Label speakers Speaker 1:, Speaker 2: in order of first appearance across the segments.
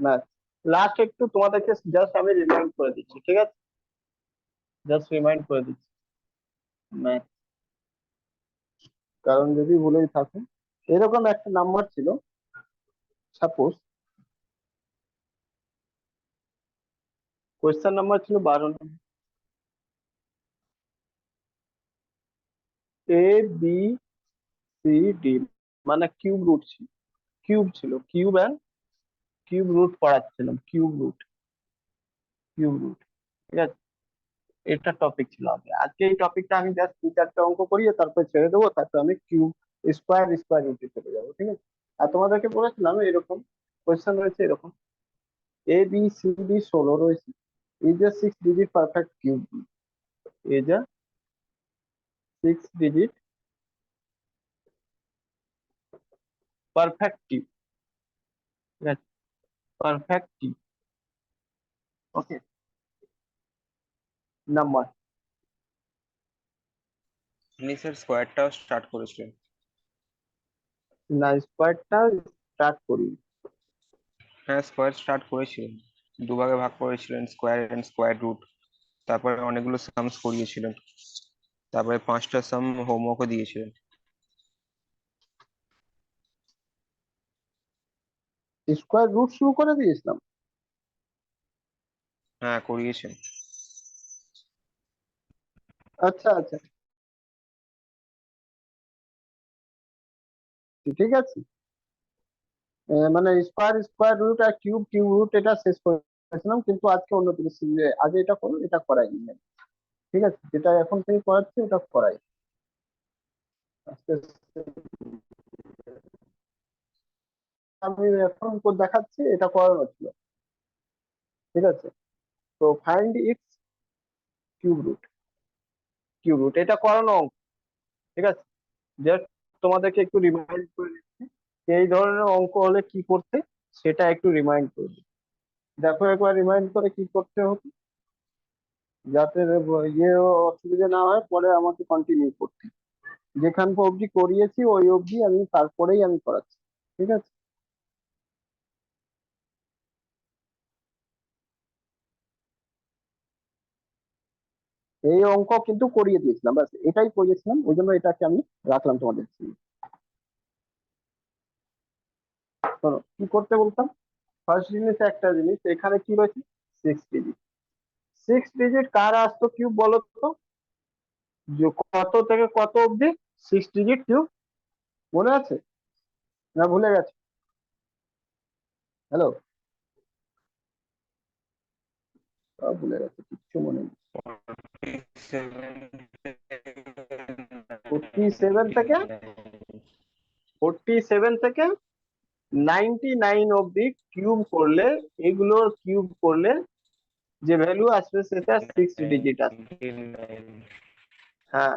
Speaker 1: Math. Last একটু তোমাদেরকে just আমি রিমাইন্ড করে দিচ্ছি, ঠিক আছে? জাস্ট রিমাইন্ড করে দিচ্ছি ম্যাথ, কারণ যদি ভুলেই থাকে। এরকম একটা নাম্বার ছিল, সাপোজ কোয়েশ্চেন নাম্বার ছিল 12 number. A B C D, মানে কিউব রুট ছিল, কিউব অ্যান্ড কিউব রুট পড়াচ্ছিলাম, কিউব রুট, ঠিক আছে? এটা টপিক ছিল আগে। আজকে এই টপিকটা আমি জাস্ট 2-4টা অঙ্ক করিয়ে তারপর ছেড়ে দেবো, তারপর আমি কিউব স্কোয়ার রুটে চলে যাবো, ঠিক আছে? আর তোমাদেরকে বলেছিলাম এরকম কোয়েশ্চেন রয়েছে, এরকম এ বি সি ডি 16 রয়েছে, is a 6 digit perfect cube, is a 6 digit perfect cube, ঠিক আছে? পারফেক্ট কিউব, ওকে, নাম্বার।
Speaker 2: আপনি স্যার স্কোয়ারটাও স্টার্ট করেছিলেন।
Speaker 1: না, স্কোয়ারটা স্টার্ট করি।
Speaker 2: হ্যাঁ, স্কোয়ার স্টার্ট করেছিলেন, দুভাগে ভাগ করেছিলেন, স্কোয়ার এন্ড স্কোয়ার রুট। তারপরে অনেকগুলো সামস করিয়েছিলেন, তারপরে 5টা সাম হোমওয়ার্কও দিয়েছিলেন।
Speaker 1: স্কোয়ার রুট শুরু করে দিয়েছিলাম।
Speaker 2: হ্যাঁ, করিয়েছেন।
Speaker 1: আচ্ছা আচ্ছা, ঠিক আছে। মানে স্কোয়ার রুট আর কিউব রুট এটা শেষ করেছিলাম, কিন্তু আজকে অন্য কিছু আগে এটা করো, এটা করাইনি আমি। ঠিক আছে, যেটা এখন থেকে করাচ্ছি ওটা করাই আস্তে আস্তে। আমি এখন দেখাচ্ছি, এটা করানো ছিল, ঠিক আছে? তো ফাইন্ড ইটস কিউব রুট, এটা করানো অঙ্ক, ঠিক আছে? জাস্ট তোমাদেরকে একটু রিমাইন্ড করে দিচ্ছি, এই ধরনের অঙ্ক হলে কি করতে, সেটা একটু রিমাইন্ড করে দিচ্ছি। দেখো একবার রিমাইন্ড করে কি করতে হতো, যাতে ইয়ে অসুবিধা না হয়, পরে আমাকে কন্টিনিউ করতে। যেখান অবধি করিয়েছি ওই অবধি আমি, তারপরেই আমি করাচ্ছি, ঠিক আছে? এই অঙ্ক কিন্তু করিয়ে দিয়েছিলাম, ব্যাস এটাই করিয়েছিলাম, ওই জন্য এটাকে আমি রাখলাম তোমাদের জন্য। শোনো কি করতে বলতাম। ফার্স্ট জিনিস, একটা জিনিস এখানে কি রয়েছে, 6 ডিজিট। 6 ডিজিট কার আসতো কিউব বলো তো? যে কত থেকে কত অবধি 6 ডিজিট কিউব, মনে আছে না ভুলে গেছে? হ্যালো, ভুলে গেছে, কিচ্ছু মনে নেই। 47 থেকে 99 অবধি কিউব করলে, এগুলোর কিউব করলে যে ভ্যালু আসবে সেটা 6 ডিজিট আসবে। হ্যাঁ,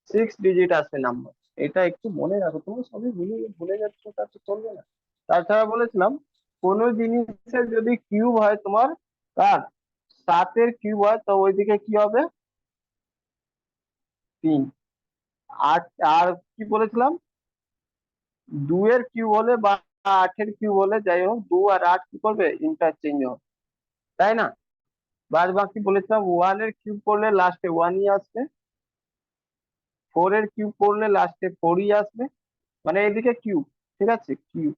Speaker 1: 6 ডিজিট আসবে নাম্বার। এটা একটু মনে রাখো, তুমি সবই ভুলে ভুলে যাচ্ছ, তা তো চলবে না। তাছাড়া বলেছিলাম কোন জিনিসের যদি কিউব হয় তোমার, কার 7-এর কিউব হয়, তো ওইদিকে কি হবে, 3। আর আর কি বলেছিলাম, 2-এর কিউব হলে বা 8-এর কিউব হলে, যাই হোক 2 আর 8 কি করবে, ইন্টারচেঞ্জ হবে, তাই না? বাদ বাকি বলেছিলাম 1-এর কিউব করলে লাস্টে 1ই আসবে, 4-এর কিউব করলে লাস্টে 4ই আসবে, মানে এদিকে কিউব, ঠিক আছে? কিউব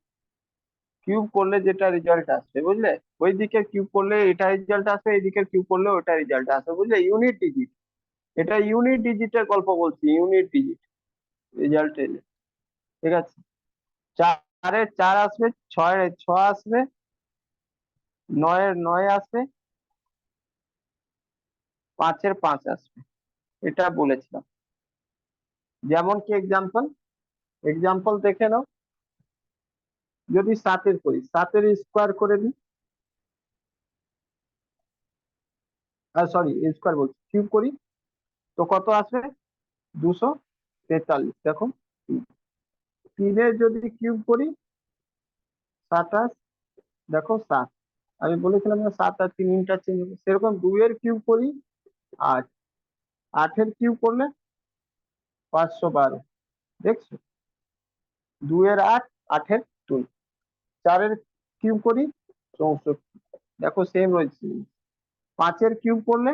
Speaker 1: কিউব করলে যেটা রেজাল্ট আসবে, বুঝলে? ওই দিকে কিউব করলে এটা রেজাল্ট আসবে, এইদিকে কিউব করলে ওটা রেজাল্ট আসবে, বুঝলে? ইউনিট ডিজিট, এটা ইউনিট ডিজিটের গল্প বলছি, ইউনিট ডিজিট রেজাল্ট এলে, ঠিক আছে? 4-এর 4 আসবে, 6-এর 6 আসবে, 9-এর 9 আসবে, 5-এর 5 আসবে, এটা বলেছিলাম। যেমন কি এক্সাম্পল, দেখে নাও। যদি 7-এর করি, 7-এর স্কোয়ার করে দিই, সরি স্কোয়ার বলছি, কিউব করি, তো কত আসবে, 243। দেখো 3-এর যদি কিউব করি, 27, দেখো 7। আমি বলেছিলাম না 7 আর 3 ইন্টারচেঞ্জ হবে, সেরকম 2-এর কিউব করি 8, 8-এর কিউব করলে 512, দেখছো? 2-এর 8, 8-এর 2, 4-এর কিউব করি 64, দেখো সেম রয়েছে। 5-এর কিউব করলে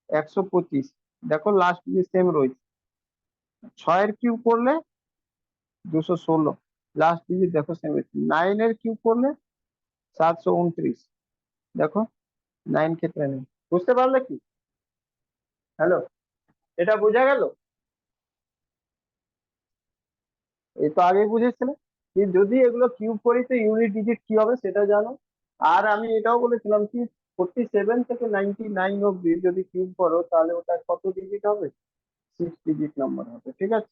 Speaker 1: 125, দেখো লাস্ট ডিজিট সেম রয়েছে। 6-এর কিউব করলে 216, লাস্ট ডিজিট দেখো সেম রয়েছে। 9-এর কিউব করলে 729, দেখো 9 ক্ষেত্রে নেই। বুঝতে পারলে কি? হ্যালো, এটা বোঝা গেল? এই তো আগেই বুঝেছিলে কি যদি এগুলো কিউব করি তো ইউনিট ডিজিট কি হবে সেটা জানো। আর আমি এটাও বলেছিলাম কি 47 থেকে 99 অব্দি যদি কিউব করো তাহলে ওটা কত ডিজিট হবে? 6 ডিজিট নাম্বার হবে, ঠিক আছে?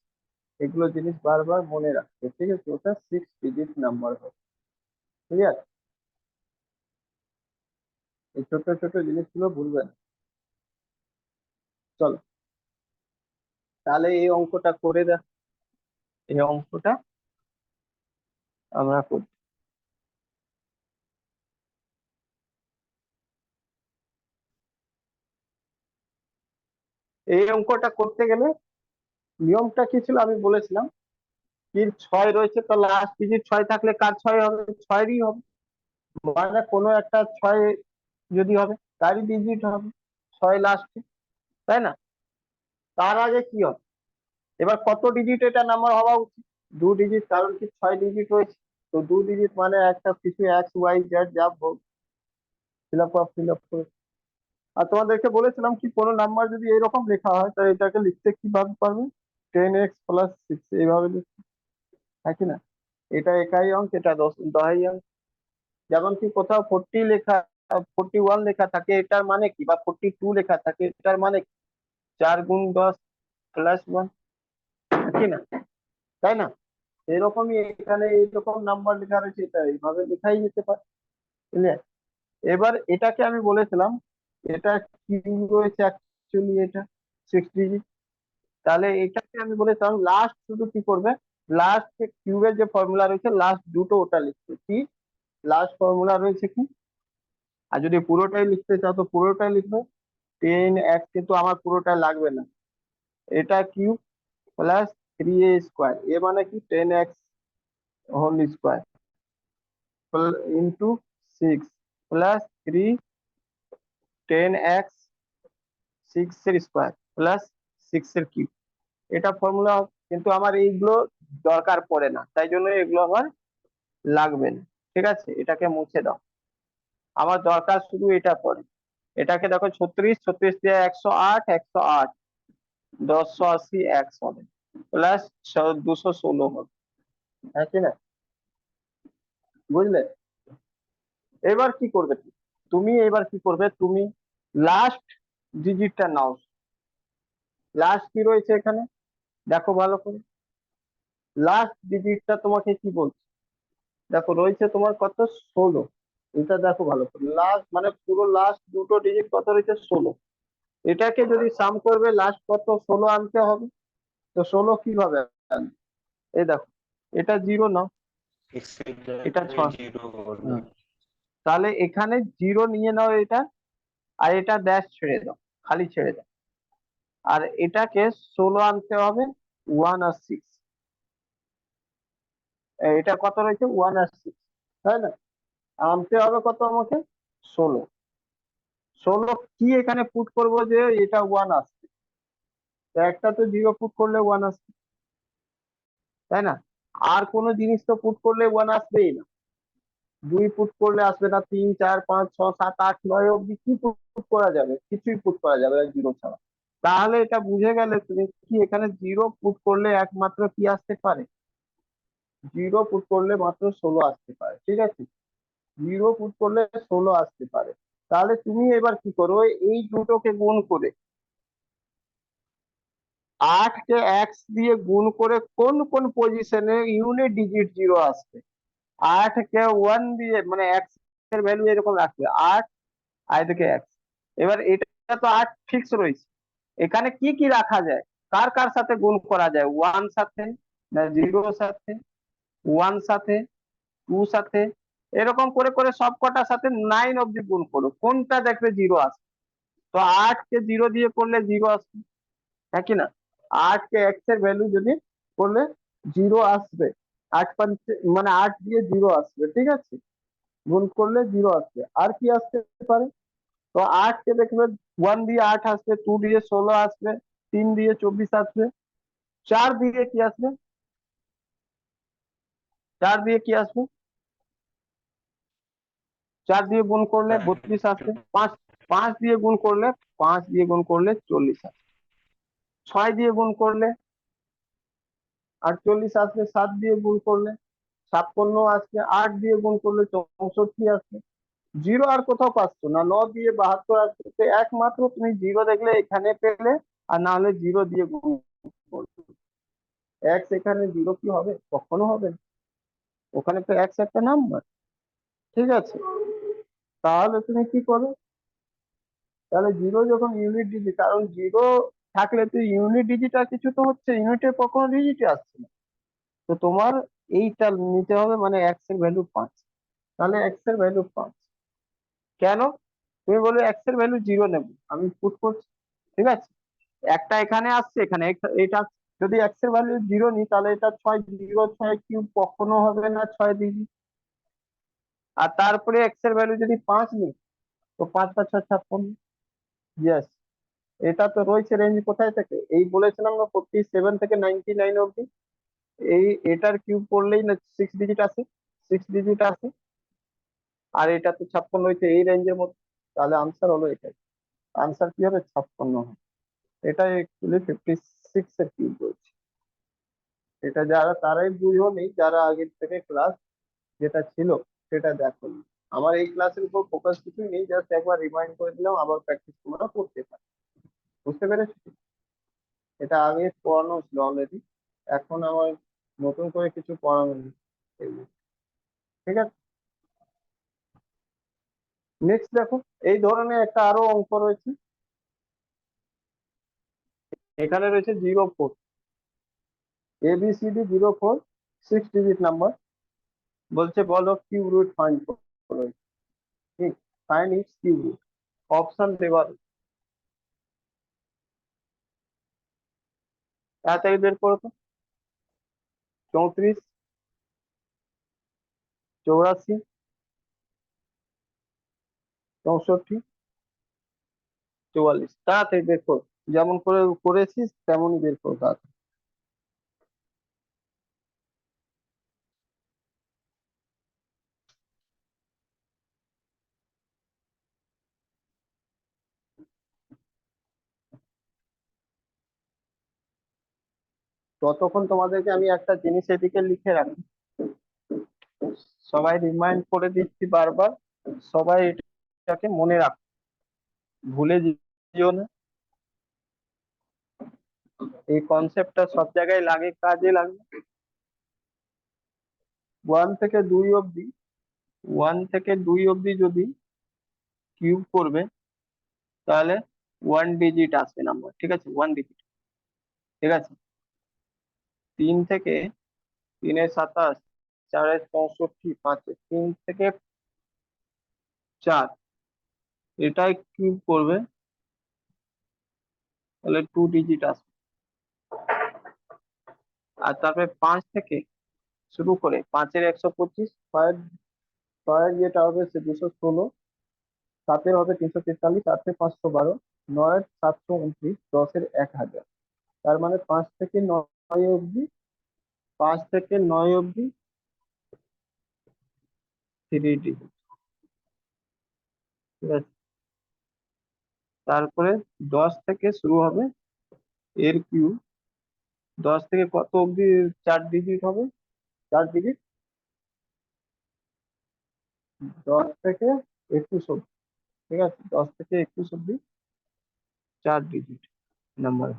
Speaker 1: এগুলো জিনিস বারবার মনে রাখবে, ঠিক আছে? ওটা 6 ডিজিট নাম্বার হবে, ঠিক আছে? এই ছোট ছোট জিনিসগুলো ভুলবে না। চলো তাহলে এই অঙ্কটা করে দেখ, এই অঙ্কটা আমরা করি। এই অঙ্কটা করতে গেলে নিয়মটা কি ছিল আমি বলেছিলাম কি 6 রয়েছে তো লাস্ট ডিজিট 6 থাকলে কার 6 হবে? 6-এরই হবে। মানে কোনো একটা 6 যদি হবে তারই ডিজিট হবে 6 লাস্টে, তাই না? তার আগে কি হবে? এবার কত ডিজিট এটা নাম্বার হওয়া উচিত? 2 ডিজিট, কারণ কি 6 ডিজিট রয়েছে। তো 2 ডিজিট মানে একটা কিছু এক্স ওয়াই জেড যা ফিল আপ করে। আর তোমাদেরকে বলেছিলাম কি কোনো নাম্বার যদি এরকম লেখা হয় তাহলে এটাকে লিখতে কিভাবে পারবে? 10x+6 এইভাবে লিখতে, হ্যাঁ কি না? এটা একাই অঙ্ক, এটা দহাই অঙ্ক। যেমন কি কোথাও 40 লেখা, 41 লেখা থাকে এটার মানে কি, বা 42 লেখা থাকে এটার মানে কি? 4 × 10 + 1, কি না? তাই না? এরকমই এখানে এইরকম নাম্বার লেখা রয়েছে, এটা এইভাবে লেখাই যেতে পারে, বুঝলে? এবার এটাকে আমি বলেছিলাম এটা কিউ রয়েছে অ্যাকচুয়ালি এটা 6 ডিজিট। তাহলে এটাকে আমি বলেছিলাম লাস্ট শুধু কি করবে, লাস্ট কিউবের যে ফর্মুলা রয়েছে লাস্ট দুটো ওটা লিখবে কি, লাস্ট ফর্মুলা রয়েছে কি। আর যদি পুরোটাই লিখতে চাও তো পুরোটাই লিখবে। 10x, কিন্তু আমার পুরোটা লাগবে না। এটা কিউব প্লাস 3a² এ মানে কি 10x whole square into 6 plus 3, 10x 6-এর স্কোয়ার প্লাস 6-এর কিউব, এটা ফর্মুলা। কিন্তু আমার এইগুলো দরকার পড়ে না, তাই জন্য এগুলো আমার লাগবে না, ঠিক আছে? এটাকে মুছে দাও, আমার দরকার শুধু এটা পড়ে। এটাকে দেখো 36, 36 দিয়ে 108, 108 1080 এক্স হবে প্লাস 216 হবে, হ্যাঁ কি না? বুঝলে? এবার কি করবে তুমি, এবার কি করবে তুমি, লাস্ট ডিজিটটা নাও। লাস্ট কি রয়েছে এখানে দেখো ভালো করে, লাস্ট ডিজিটটা তোমাকে কি বলছে দেখো, রয়েছে তোমার কত? 16। এটা দেখো ভালো করে, লাস্ট মানে পুরো লাস্ট দুটো ডিজিট কত রয়েছে? 16। এটাকে যদি সাম করবে লাস্ট কত? 16 আনতে হবে। তো 16 কিভাবে আনবে? এই দেখো, এটা 0 নাও,
Speaker 2: এক্সের
Speaker 1: এটা
Speaker 2: জায়গায়
Speaker 1: 6।
Speaker 2: জিরো করবে।
Speaker 1: হুম, তাহলে এখানে 0 নিয়ে নাও এটা, আর এটা ড্যাশ ছেড়ে দাও, খালি ছেড়ে দাও। আর এটাকে 16 আনতে হবে, 1 আর 6। এটা কত রয়েছে? 1 আর 6, তাই না? আনতে হবে কত আমাকে? 16। 16 কি এখানে পুট করব যে এটা 1 আসছে, তো একটা তো 0 পুট করলে 1 আসবে, তাই না? আর কোন জিনিস তো পুট করলে 1 আসবেই না। 2 পুট করলে আসবে না, 3, 4, 5, 6, 7, 8, 9 অব্দি কি পুট করা যাবে? কিছুই পুট করা যাবে না 0 ছাড়া। তাহলে এটা বুঝে গেলে তুমি কি এখানে 0 পুট করলে একমাত্র কি আসতে পারে? 0 পুট করলে মাত্র 16 আসতে পারে, ঠিক আছে? 0 পুট করলে 16 আসতে পারে। তাহলে তুমি এবার কি করো, এই দুটোকে গুণ করে 8 কে x দিয়ে গুণ করে কোন কোন পজিশনে ইউনিট ডিজিট 0 আসবে। 8 কে 1 দিয়ে মানে x এর ভ্যালু এরকম রাখবে 8, আর এদিকে x। এবার এটা তো 8 ফিক্স রয়েছে, এখানে কি কি রাখা যায়? কার কার সাথে গুণ করা যায়? 1 সাথে, না 0 সাথে, 1 সাথে, 2 সাথে, এরকম করে করে সব কটার সাথে 9 অব্দি গুণ করো, কোনটা দেখবে 0 আসবে। তো 8 কে 0 দিয়ে করলে 0 আসবে, হ্যাঁ কি না? 8 কে x এর ভ্যালু যদি করলে 0 আসবে। 8 5 মানে 8 দিয়ে 0 আসবে, ঠিক আছে? গুণ করলে 0 আসবে। আর কি আসতে পারে? তো 8 কে দেখবে 1 দিয়ে 8 আসবে, 2 দিয়ে 16 আসবে, 3 দিয়ে 24 আসবে, 4 দিয়ে কি আসবে? 4 দিয়ে কি আসবে? 4 দিয়ে গুণ করলে
Speaker 2: হ্যাঁ,
Speaker 1: 32 আসবে। 5 5 দিয়ে গুণ করলে 40 আসবে। 6 দিয়ে গুণ করলে 48 আসবে। 7 দিয়ে গুণ করলে 56 আসবে। 8 দিয়ে গুণ করলে 64 আসবে। জিরো আর কোথাও পাচ্ছ না। 9 দিয়ে 72 আসবে। তো একমাত্র তুমি জিরো দেখলে এখানে পেলে, আর না হলে জিরো দিয়ে গুণ করলে। এক্স এখানে জিরো কি হবে? কখনো হবে না। ওখানে তো এক্স একটা নাম্বার। ঠিক আছে, তাহলে তুমি কি করো? তাহলে জিরো যখন ইউনিট ডিজিট, কারণ জিরো থাকলে তো ইউনিট ডিজিট আর কিছু তো হচ্ছে, ইউনিটের পর কোনো ডিজিটই আসছে না। তো তোমার এইটা নিতে হবে, মানে এক্স এর ভ্যালু 5। তাহলে এক্স এর ভ্যালু 5 কেন? তুমি বলবে এক্স এর ভ্যালু জিরো নেবো, আমি পুট করছি। ঠিক আছে, একটা এখানে আসছে, এখানে এটা যদি এক্স এর ভ্যালু জিরো নিই, তাহলে এটা 6, 0 6 কিউব কখনো হবে না 6 ডিজিট। আর তারপরে এক্স এর ভ্যালু যদি 5 নিই, তো 5 5 6 56। ইয়েস, এটা তো রয়েছে রেঞ্জ কোথায় থেকে? এই বলেছিলাম না 47 থেকে 99 অবধি। এই এটার কিউব করলেই না 6 ডিজিট আসে, 6 ডিজিট আসে। আর এটা তো 56 হয়েছে এই রেঞ্জের মধ্যে। তাহলে আনসার হলো এটাই। আনসার কি হবে? 56 হবে। এটা অ্যাকচুয়ালি 56 এর কিউব রয়েছে। এটা যারা তারাই বুঝো নি, যারা আগের থেকে ক্লাস যেটা ছিল সেটা দেখো। আমার এই ক্লাসের উপর ফোকাস কিছুই নেই, জাস্ট একবার রিমাইন্ড করে দিলাম, আবার প্র্যাকটিস তোমরা করতে পারো। বুঝতে পেরেছো? এটা আগে পড়ানো ছিল অলরেডি, এখন আমার নতুন করে কিছু পড়ানো নেই। ঠিক আছে, নেক্সট দেখো। এই ধরনের একটা আরো অঙ্ক রয়েছে। এখানে রয়েছে 04, ABCD 04, 6 ডিজিট নাম্বার। বলছে বলো কিউব রুট ফাইন্ড করো। ঠিক, find its cube root. Option দেওয়া রয়েছে। তাড়াতাড়ি বের করো তো। 34, 84, 64, 44। তাড়াতাড়ি বের করো, যেমন করে করেছিস তেমনই বের করো তাড়াতাড়ি। ততক্ষণ তোমাদেরকে আমি একটা জিনিস এদিকে লিখে রাখি, সবাই রিমাইন্ড করে দিচ্ছি বারবার। সবাই এটাকে মনে রাখো, ভুলে যেও না। এই কনসেপ্টটা সব জায়গায় লাগে, কাজে লাগবে। 1 থেকে 2 অবধি, 1 থেকে 2 অবধি যদি কিউব করবে, তাহলে 1 ডিজিট আসবে নাম্বার। ঠিক আছে, 1 ডিজিট। ঠিক আছে, 3 থেকে 3 এ 27, 4 এ 64, 5 এ 3 থেকে 4, এটাই কিউব করবে, তাহলে 2 ডিজিট আসবে। আর তারপরে 5 থেকে শুরু করে 5-এর 125, ছয়ের যেটা হবে সে 216, 7-এর হবে 343, 8-এর 512, 9-এর 729, 10-এর 1000। তার মানে 5 থেকে 9 অবধি, 5 থেকে 9 অবধি 3 ডিজিট। ঠিক আছে, তারপরে 10 থেকে শুরু হবে এর কিউব। 10 থেকে কত অবধি 4 ডিজিট হবে? 4 ডিজিট। 10 থেকে 21 অবধি। ঠিক আছে, 10 থেকে 21 অবধি 4 ডিজিট নাম্বার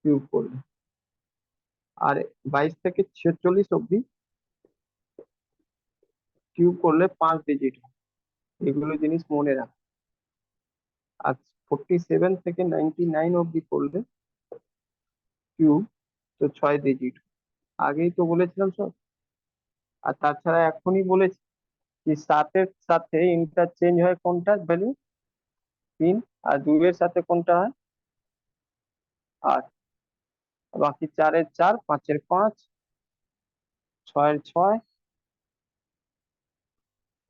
Speaker 1: কিউব করবে। আর 22 থেকে 46 অবধি কিউব করলে 5 ডিজিট। এগুলো জিনিস মনে রাখ। আর 47 থেকে 99 অবধি করলে কিউব, তো 6 ডিজিট। আগেই তো বলেছিলাম সব। আর তাছাড়া এখনই বলেছি যে 7-এর সাথে ইন্টারচেঞ্জ হয় কোনটা ভ্যালু? 3। আর 2-এর সাথে কোনটা হয়? 8। বাকি 4-এর 4, 5-এর 5, 6-এর 6,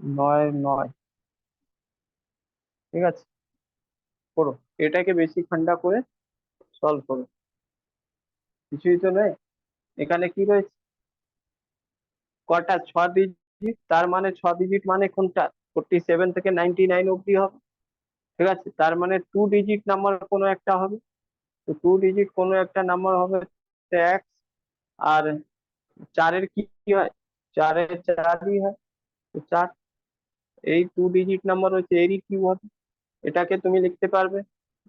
Speaker 1: নয় নয়। ঠিক আছে, করো। এটাকে বেশি ঠান্ডা করে সলভ করো। কিছুই তো নেই এখানে, কি রয়েছে? কটা? 6 ডিজিট, তার মানে 6 ডিজিট মানে কোনটা? 47 থেকে 99 অব্দি হবে। ঠিক আছে, তার মানে 2 ডিজিট নাম্বার কোনো একটা হবে। তো 2 ডিজিট কোনো একটা নাম্বার হবে এক। আর চারের কি কি হয়? চারের চারই হয়। তো চার, এই 2 ডিজিট নাম্বার হচ্ছে এরই কিউব হবে। এটাকে তুমি লিখতে পারবে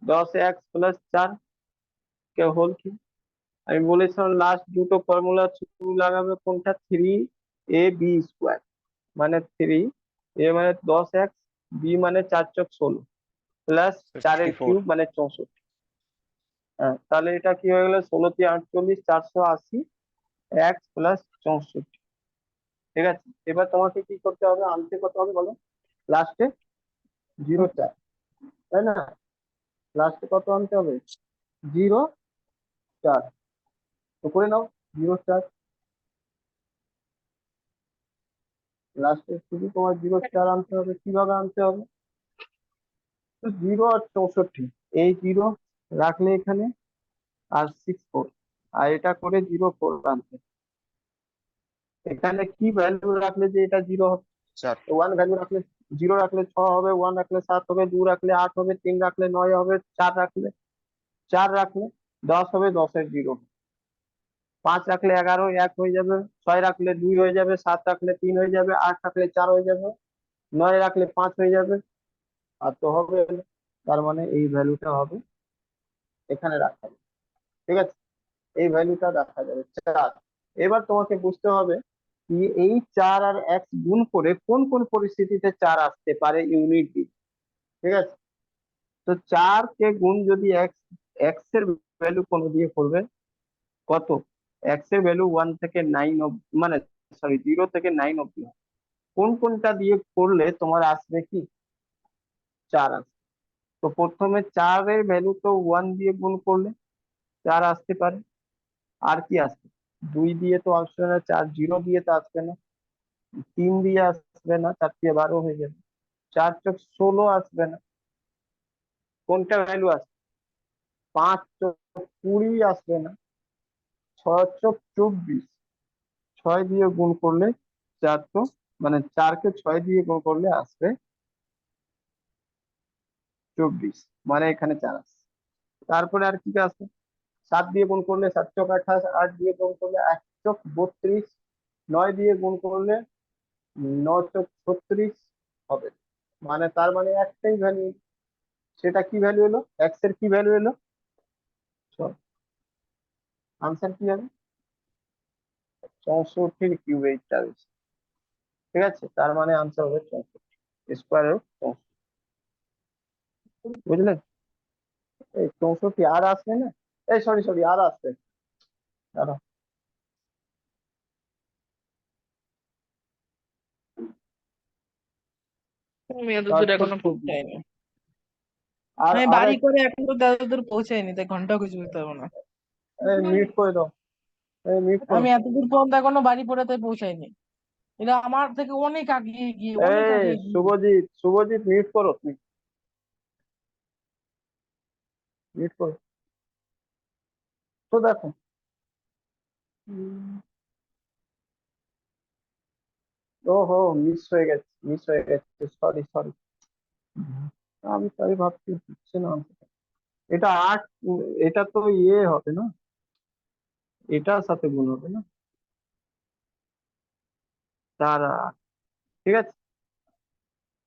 Speaker 1: 10x+4 কে হোল কিউব। আমি বলেছিলাম লাস্ট দুটো ফর্মুলা শুরু লাগাবে কোনটা? 3ab², মানে 3, মানে 10x, বি মানে 4×16, প্লাস
Speaker 2: সিক্সটি
Speaker 1: চারের
Speaker 2: ফোর
Speaker 1: কিউব মানে 64। হ্যাঁ, তাহলে এটা কি হয়ে গেল? 16×3 = 48, 480, x+64। ঠিক আছে, এবার তোমাকে কি করতে হবে? আনতে কত হবে বলো? লাস্টে 0 4, তাই না? লাস্টে কত আনতে হবে? 0 4। তো করে নাও 0 4। লাস্টে শুধু তোমার 0 4 আনতে হবে। কিভাবে আনতে হবে? তো 0 আর 64, এই 0 রাখলে এখানে, আর 6 4, আর এটা করে 0 4 আনতে। এখানে কি ভ্যালু রাখলে যে এটা 0 হবে?
Speaker 2: চার।
Speaker 1: 1 ভ্যালু রাখলে, 0 রাখলে 6 হবে, 1 রাখলে 7 হবে, 2 রাখলে 8 হবে, 3 রাখলে 9 হবে, 4 রাখলে 10 হবে, 10-এর 0। 5 রাখলে 11, 1 হয়ে যাবে। 6 রাখলে 2 হয়ে যাবে। 7 রাখলে 3 হয়ে যাবে। 8 রাখলে 4 হয়ে যাবে। 9 রাখলে 5 হয়ে যাবে। আর তো হবে না। তার মানে এই ভ্যালুটা হবে এখানে রাখা যাবে। ঠিক আছে, এই ভ্যালুটা রাখা যাবে 4। এবার তোমাকে বুঝতে হবে কি এই 4 আর 1 গুণ করে কোন কোন পরিস্থিতিতে 4 আসতে পারে ইউনিট দিয়ে। ঠিক আছে, তো 4 কে গুণ যদি এক্স, এক্স এর ভ্যালু কোনো দিয়ে করবে, কত? এক্স এর ভ্যালু 1 থেকে 9 অব্দি, মানে সরি 0 থেকে 9 অব্দি হয়। কোন কোনটা দিয়ে করলে তোমার আসবে কি? 4 আসবে। তো প্রথমে 4-এর ভ্যালু তো 1 দিয়ে গুণ করলে 4 আসতে পারে। আর কি আসবে? 2 দিয়ে তো আসবে না, 4 0 দিয়ে তো আসবে না, 3 দিয়ে আসবে না, 4 × 12 হয়ে যাবে, 4×16 আসবে না। কোনটা ভ্যালু আসবে? 5×20 আসবে না, 6×24, 6 দিয়ে গুণ করলে 4 তো, মানে 4-কে 6 দিয়ে গুণ করলে আসবে 24, মানে এখানে 4 আসবে। তারপরে আর কি কি আসবে? 7 দিয়ে গুণ করলে 7×28, 8 দিয়ে গুণ করলে 8×32, 9 দিয়ে গুণ করলে 9×36 হবে। মানে তার মানে একটাই ভ্যালু, সেটা কি ভ্যালু এলো? এক্স এর কি ভ্যালু এলো? আনসার কি হবে? 64-এর কিউব, এইটা হয়েছে। ঠিক আছে, তার মানে আনসার হবে 64 স্কোয়ার। বুঝলেন? এই 64 আর আসবে না, এই সরি সরি আর আসবে। দাঁড়াও।
Speaker 3: আমি এত দূর এখনো
Speaker 1: 424,
Speaker 3: পৌঁছাইনি।
Speaker 1: আর
Speaker 3: আমি
Speaker 1: আর
Speaker 3: বাড়ি
Speaker 1: এক,
Speaker 3: করে এখনো তো এত দূর পৌঁছাইনি, তাই ঘন্টা কিছু বুঝতে পারবো না।
Speaker 1: মিট করে দাও, মিট করো।
Speaker 3: আমি এত দূর পর্যন্ত এখনো বাড়ি পড়ে তাই পৌঁছাইনি। এটা আমার থেকে অনেক আগিয়ে গিয়ে, অনেক
Speaker 1: এই
Speaker 3: আগে গিয়ে।
Speaker 1: শুভজিৎ, শুভজিৎ মিট করো তুমি, মিট করো। তো দেখো, ওহো, মিস হয়ে গেছে, মিস হয়ে গেছে, সরি সরি। আমি তাই ভাবছি হচ্ছে না। এটা 8, এটা তো ইয়ে হবে না, এটার সাথে গুণ হবে না, 4 আর 8। ঠিক আছে,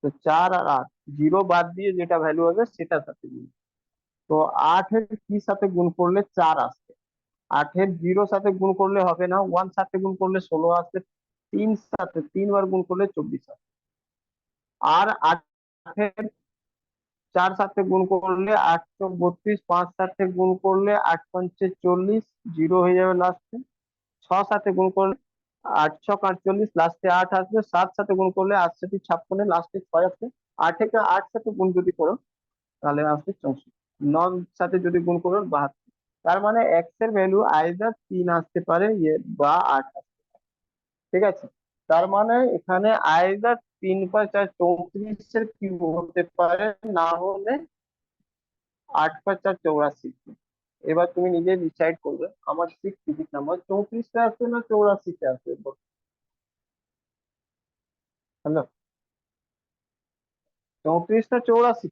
Speaker 1: তো 4 আর 8, 0 বাদ দিয়ে যেটা ভ্যালু হবে সেটার সাথে গুণ। তো 8-এর কি সাথে গুণ করলে 4 আসবে? 8-এর 0 সাথে গুণ করলে হবে না, 1 সাথে গুণ করলে 16 আসবে, 3 সাথে 3 বার গুণ করলে 24 আসবে। আর 8-এর 4 সাথে গুণ করলে 8×32, 5 সাথে গুণ করলে 8×5 = 40, 0 হয়ে যাবে লাস্টে। 6 সাথে গুণ করলে 8×6 = 48, লাস্টে 8 আসবে। 7 সাথে গুণ করলে 8×7 = 56, লাস্টে 6 আসবে। 8-কে 8 সাথে গুণ যদি করো তাহলে আসবে 64। 9 সাথে যদি গুণ করো 72। তার মানে এক্স এর ভ্যালু আইদার 3 আসতে পারে বা 8 আসতে পারে। ঠিক আছে, তার মানে এখানে আইদার 3×4 34 কিউব হতে পারে, না হলে 8×4 84। এবার তুমি নিজে ডিসাইড করবে আমার 6 ডিজিট নাম্বার 34টা আছে না 84টা আছে। হ্যালো, 34 না 84?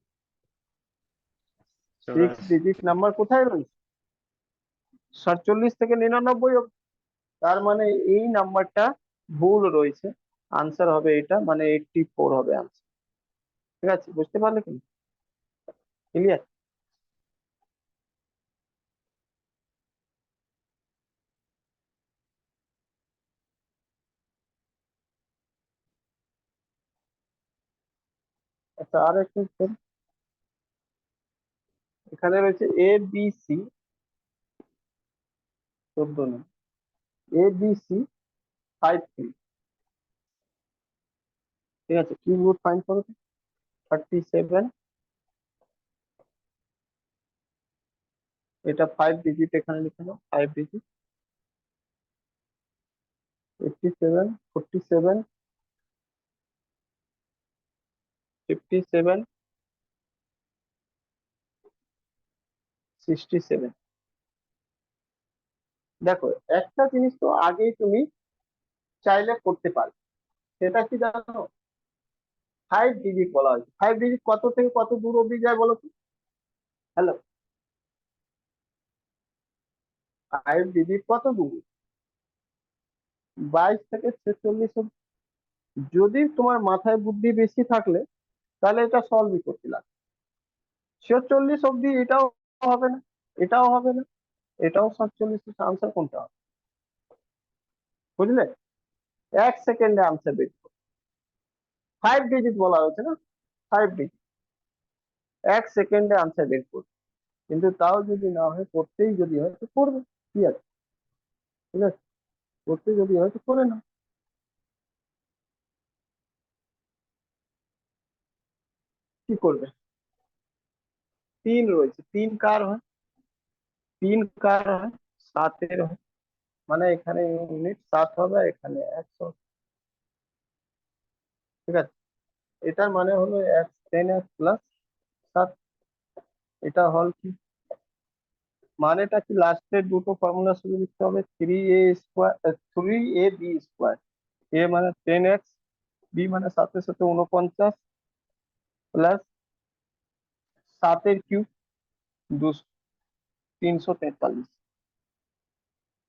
Speaker 1: 6 ডিজিট নাম্বার কোথায় রয়েছে? 47 থেকে 99 অবধি। তার মানে এই নাম্বারটা ভুল রয়েছে, আনসার হবে এটা, মানে 84 হবে আনসার। ঠিক আছে, বুঝতে পারলে কি? ক্লিয়ার? আচ্ছা, আর একটু করি। এখানে রয়েছে ABC 14 নং, ABC 53। ঠিক আছে, কিউব রুট ফাইন্ড করো তো। 37, এটা 5 ডিজিট, এখানে লিখে নাও 5 ডিজিট। 87, 47, 57, 67। দেখো, একটা জিনিস তো আগেই তুমি চাইলে করতে পারো, সেটা কি জানো? 5 ডিজিট বলা হয়েছে। 5 ডিজিট কত থেকে কত দূর অব্দি যায় বলো তো? হ্যালো, 5 ডিজিট কত দূর? 22 থেকে 46 অব্দি। যদি তোমার মাথায় বুদ্ধি বেশি থাকলে তাহলে এটা সলভই করতে লাগবে। 46 অব্দি এটাও হবে না, এটাও হবে না, এটাও 47। আনসার কোনটা হবে? বুঝলে? 1 সেকেন্ডে আনসার বের করো। 5 ডিজিট বলা হয়েছে না, 5 ডিজিট, 1 সেকেন্ডে আনসার বের করো। কিন্তু তাও যদি না হয়, করতেই যদি হয় তো করবে, কি আছে? ঠিক আছে, করতে যদি হয় তো করে না। কি করবে? 3 রয়েছে, 3 কার হয়? 3 কার হয়? 7-এর হয়। মানে এখানে ইউনিট 7 হবে, এখানে 100। ঠিক আছে, এটার মানে হলো 10x+7। এটা হল কি, মানেটা কি? লাস্টের দুটো ফর্মুলা শুধু লিখতে হবে। 3a² 3ab²। এ মানে 10x, বি মানে 7×7 = 49, প্লাস 7-এর কিউব 343।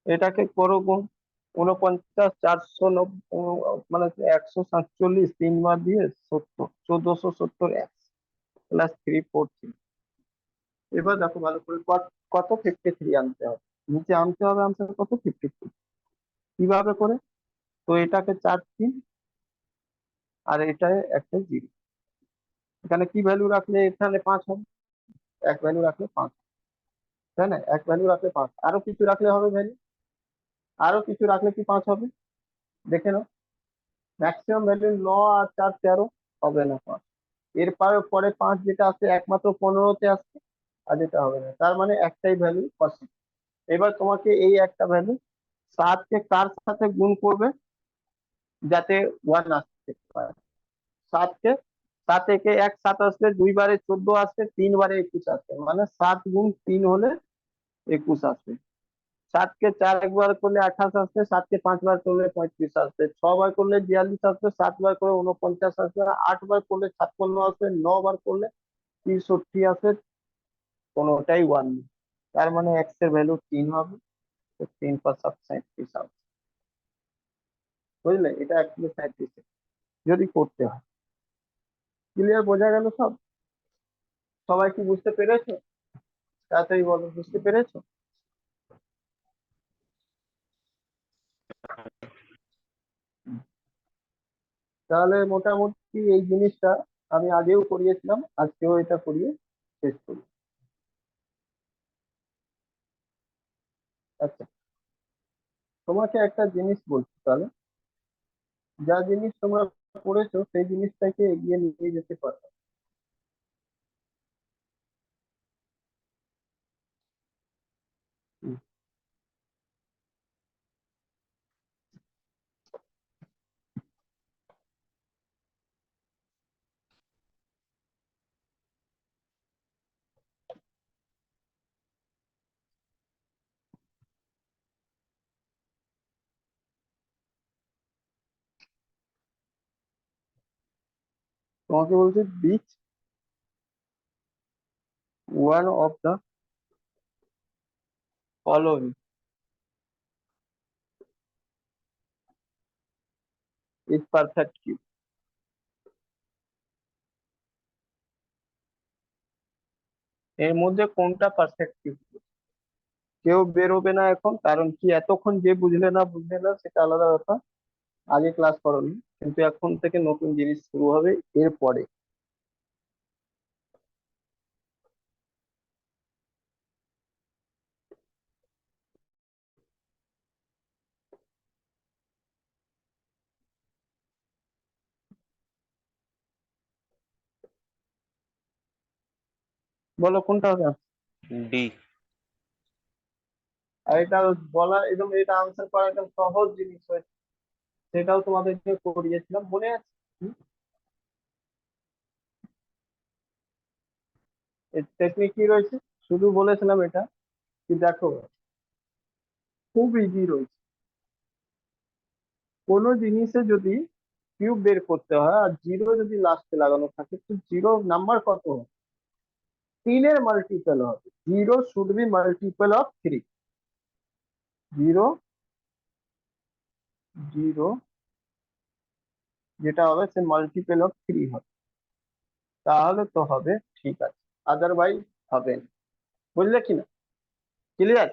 Speaker 1: এটাকে করো গুণ। 49, 490, মানে 147, 3 বার দিয়ে 70, 1470x, প্লাস 343। এবার দেখো ভালো করে, কত 53 আনতে হবে, নিচে আনতে হবে আনসার কত? 53। কিভাবে করে? তো এটাকে 4 3, আর এটায় একটা 0। এখানে কি ভ্যালু রাখলে এখানে 5 হবে? 1 ভ্যালু রাখলে 5, তাই না? 1 ভ্যালু রাখলে 5, আরো কিছু রাখলে হবে ভ্যালু, আরো কিছু রাখলে কি 5 হবে? দেখে নাও। ম্যাক্সিমাম ভ্যালু 9 আর 4 13, হবে না 5। এর পরে পরে 5 যেটা আছে একমাত্র 15-তে আসছে, আর যেটা হবে না। তার মানে একটাই ভ্যালু 50। এবার তোমাকে এই একটা ভ্যালু 7কে কার সাথে গুণ করবে যাতে 1 আসতে পারে? 7কে, 7 একে 1 7 আসলে 2 বারে 14 আসবে, 3 বারে 21 আসবে, মানে 7 × 3 হলে 21 আসবে। 7কে 4 একবার করলে 28 আসবে, 7কে 5 বার করলে 35 আসবে, 6 বার করলে 42 আসবে, 7 বার করে 49 আসবে, 8 বার করলে 56 আসবে, 9 বার করলে 63 আসবে, কোনোটাই 1 নেই। তার মানে এক্স এর ভ্যালু 3 হবে, তো 3×7 37 আসবে। বুঝলে? এটা অ্যাকচুয়ালি 37 যদি করতে হয়। ক্লিয়ার? বোঝা গেল সব? সবাই কি বুঝতে পেরেছো? তাড়াতাড়ি বলো, বুঝতে পেরেছো? তাহলে মোটামুটি এই জিনিসটা আমি আগেও করিয়েছিলাম, আজকেও এটা করিয়ে শেষ করি। আচ্ছা, তোমাকে একটা জিনিস বলছি তাহলে, যা জিনিস তোমরা পড়েছো সেই জিনিসটাকে এগিয়ে নিয়ে যেতে পারো। হুম, তোমাকে বলছে beach one of the following is perfect cube. এর মধ্যে কোনটা পারফেক্ট কিউব? কেউ বেরোবে না এখন, কারণ কি এতক্ষণ যে বুঝলে না সেটা আলাদা ব্যাপার, আগে ক্লাস করোনি, কিন্তু এখন থেকে নতুন জিনিস শুরু হবে এরপরে। বলো কোনটা হবে?
Speaker 2: ডি।
Speaker 1: আর এটা বলা একদম, এটা আনসার করা একদম সহজ জিনিস হয়েছে, সেটাও তোমাদেরকে করিয়েছিলাম, মনে আছে? টেকনিক কি রয়েছে শুধু বলেছিলাম এটা, কি দেখো খুব ইজি রয়েছে। কোনো জিনিসে যদি কিউব বের করতে হয় আর জিরো যদি লাস্টে লাগানো থাকে, তো জিরো নাম্বার কত হবে? তিনের মাল্টিপল হবে। Zero should be multiple of three. Zero zero যেটা হবে সে মাল্টিপল অফ থ্রি হবে, তাহলে তো হবে, ঠিক আছে, আদারওয়াইজ হবে না। বুঝলে কি না? ক্লিয়ার?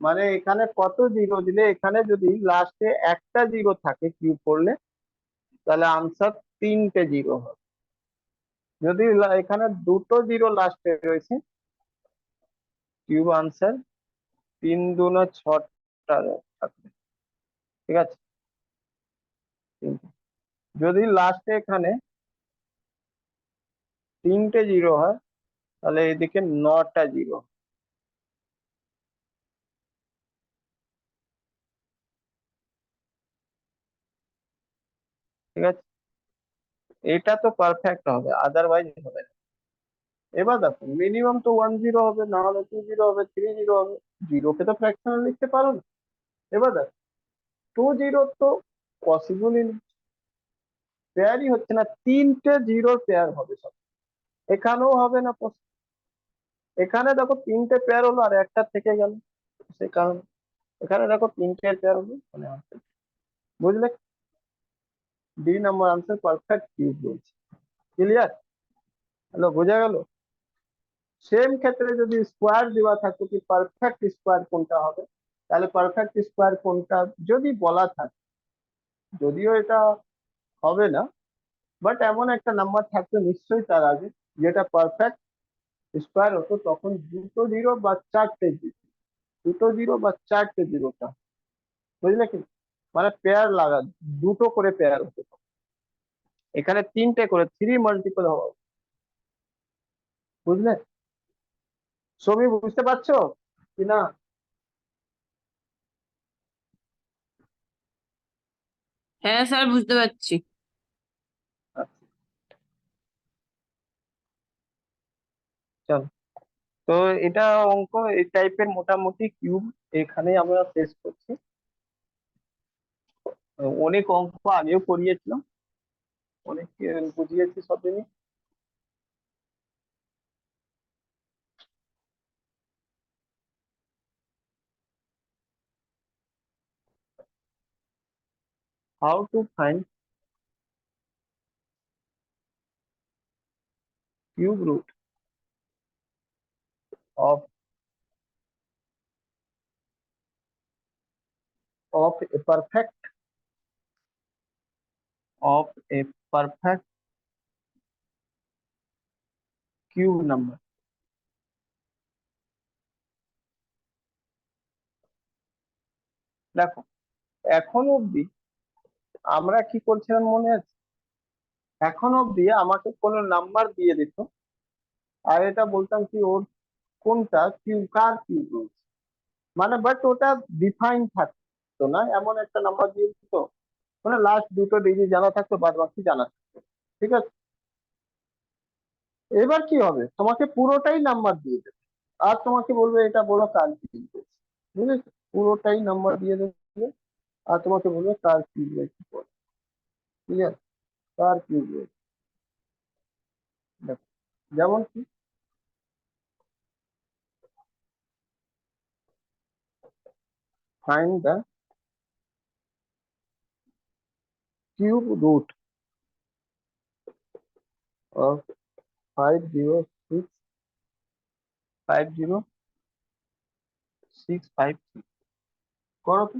Speaker 1: মানে এখানে কত জিরো দিলে, এখানে যদি লাস্টে একটা জিরো থাকে কিউব করলে, তাহলে আনসার তিনটে জিরো হবে। যদি এখানে দুটো জিরো লাস্টে রয়েছে, কিউব আনসার তিন দুনো ছটা থাকবে। ঠিক আছে? তিনটে। যদি লাস্টে এখানে তিনটে জিরো হয়, তাহলে এদিকে নটা জিরো। ঠিক আছে? এটা তো পারফেক্ট হবে, আদারওয়াইজ হবে না। এবার দেখো মিনিমাম তো ওয়ান জিরো হবে, না হলে টু জিরো হবে, থ্রি জিরো হবে। জিরোকে তো ফ্র্যাকশনাল লিখতে পারো না। এবার দেখো টু জিরো তো পসিবলই না, পেয়ারই হচ্ছে না, তিনটে জিরোর পেয়ার হবে সব। এখানেও হবে না এখানে দেখো তিনটে পেয়ার হলো আর একটা থেকে গেল, সে কারণে এখানে দেখো তিনটে পেয়ার হলো, মানে answer। বুঝলে? D number answer perfect cube বলছে। ক্লিয়ার? হ্যালো, বোঝা গেল? সেম ক্ষেত্রে যদি স্কোয়ার দেওয়া থাকতো কি পারফেক্ট স্কোয়ার কোনটা হবে, তাহলে পারফেক্ট স্কোয়ার কোনটা যদি বলা থাকে, যদিও এটা হবে না, বাট এমন একটা নাম্বার থাকতো নিশ্চয়ই তার আগে, যেটা পারফেক্ট স্কোয়ার হতো, তখন দুটো জিরো বা চারটে জিরো, দুটো জিরো বা চারটে জিরোটা। বুঝলে কি? মানে পেয়ার লাগা, দুটো করে পেয়ার হতো, এখানে তিনটে করে, থ্রি মাল্টিপল হওয়া। বুঝলে? সবই বুঝতে পারছো কি না?
Speaker 4: হ্যাঁ স্যার, বুঝতে পারছি।
Speaker 1: আচ্ছা, চলো। তো এটা অঙ্ক এই টাইপের মোটামুটি কিউব এখানে আমরা শেষ করছি। অনেক অঙ্ক আগেও করিয়েছিলাম, অনেক বুঝিয়েছি সব জিনিস। How to find cube root of of a perfect of a perfect cube number. দেখো এখন অব্দি আমরা কি করছিলাম মনে আছে? এখন অব্দি আমাকে কোনো নাম্বার দিয়ে দিত, আর এটা বলতাম কি ওর কোনটা কিউব, কার কিউব রয়েছে, মানে বাট ওটা ডিফাইন থাকতো না, এমন একটা নাম্বার দিয়ে দিত, মানে লাস্ট দুটো ডিজিট জানা থাকতো, বাদ বাকি জানা থাকতো। ঠিক আছে? এবার কি হবে, তোমাকে পুরোটাই নাম্বার দিয়ে দেবে, আর তোমাকে বলবে এটা বলো কার কিউব রয়েছে। বুঝেছো? পুরোটাই নাম্বার দিয়ে দেবে, আর তোমাকে বলবে কার কিউব রয়েছে। ক্লিয়ার? কার কিউব রয়েছে। দেখো, যেমন কি find the cube root of 506 করো তো।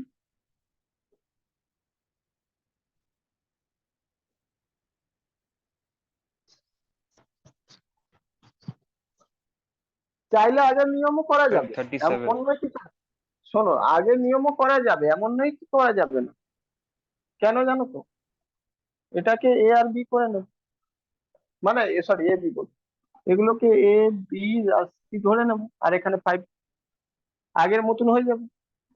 Speaker 1: চাইলে আগের নিয়মও করা যাবে,
Speaker 2: 37।
Speaker 1: এমন নয় কি। শোনো, আগের নিয়মও করা যাবে, এমন নয় কি করা যাবে না। কেন জানো তো? এটাকে এ আর বি করে নেব, মানে সরি এ বি বল, এগুলোকে এ বি আর সি ধরে নেবো, আর এখানে 5 আগের মতন হয়ে যাবে।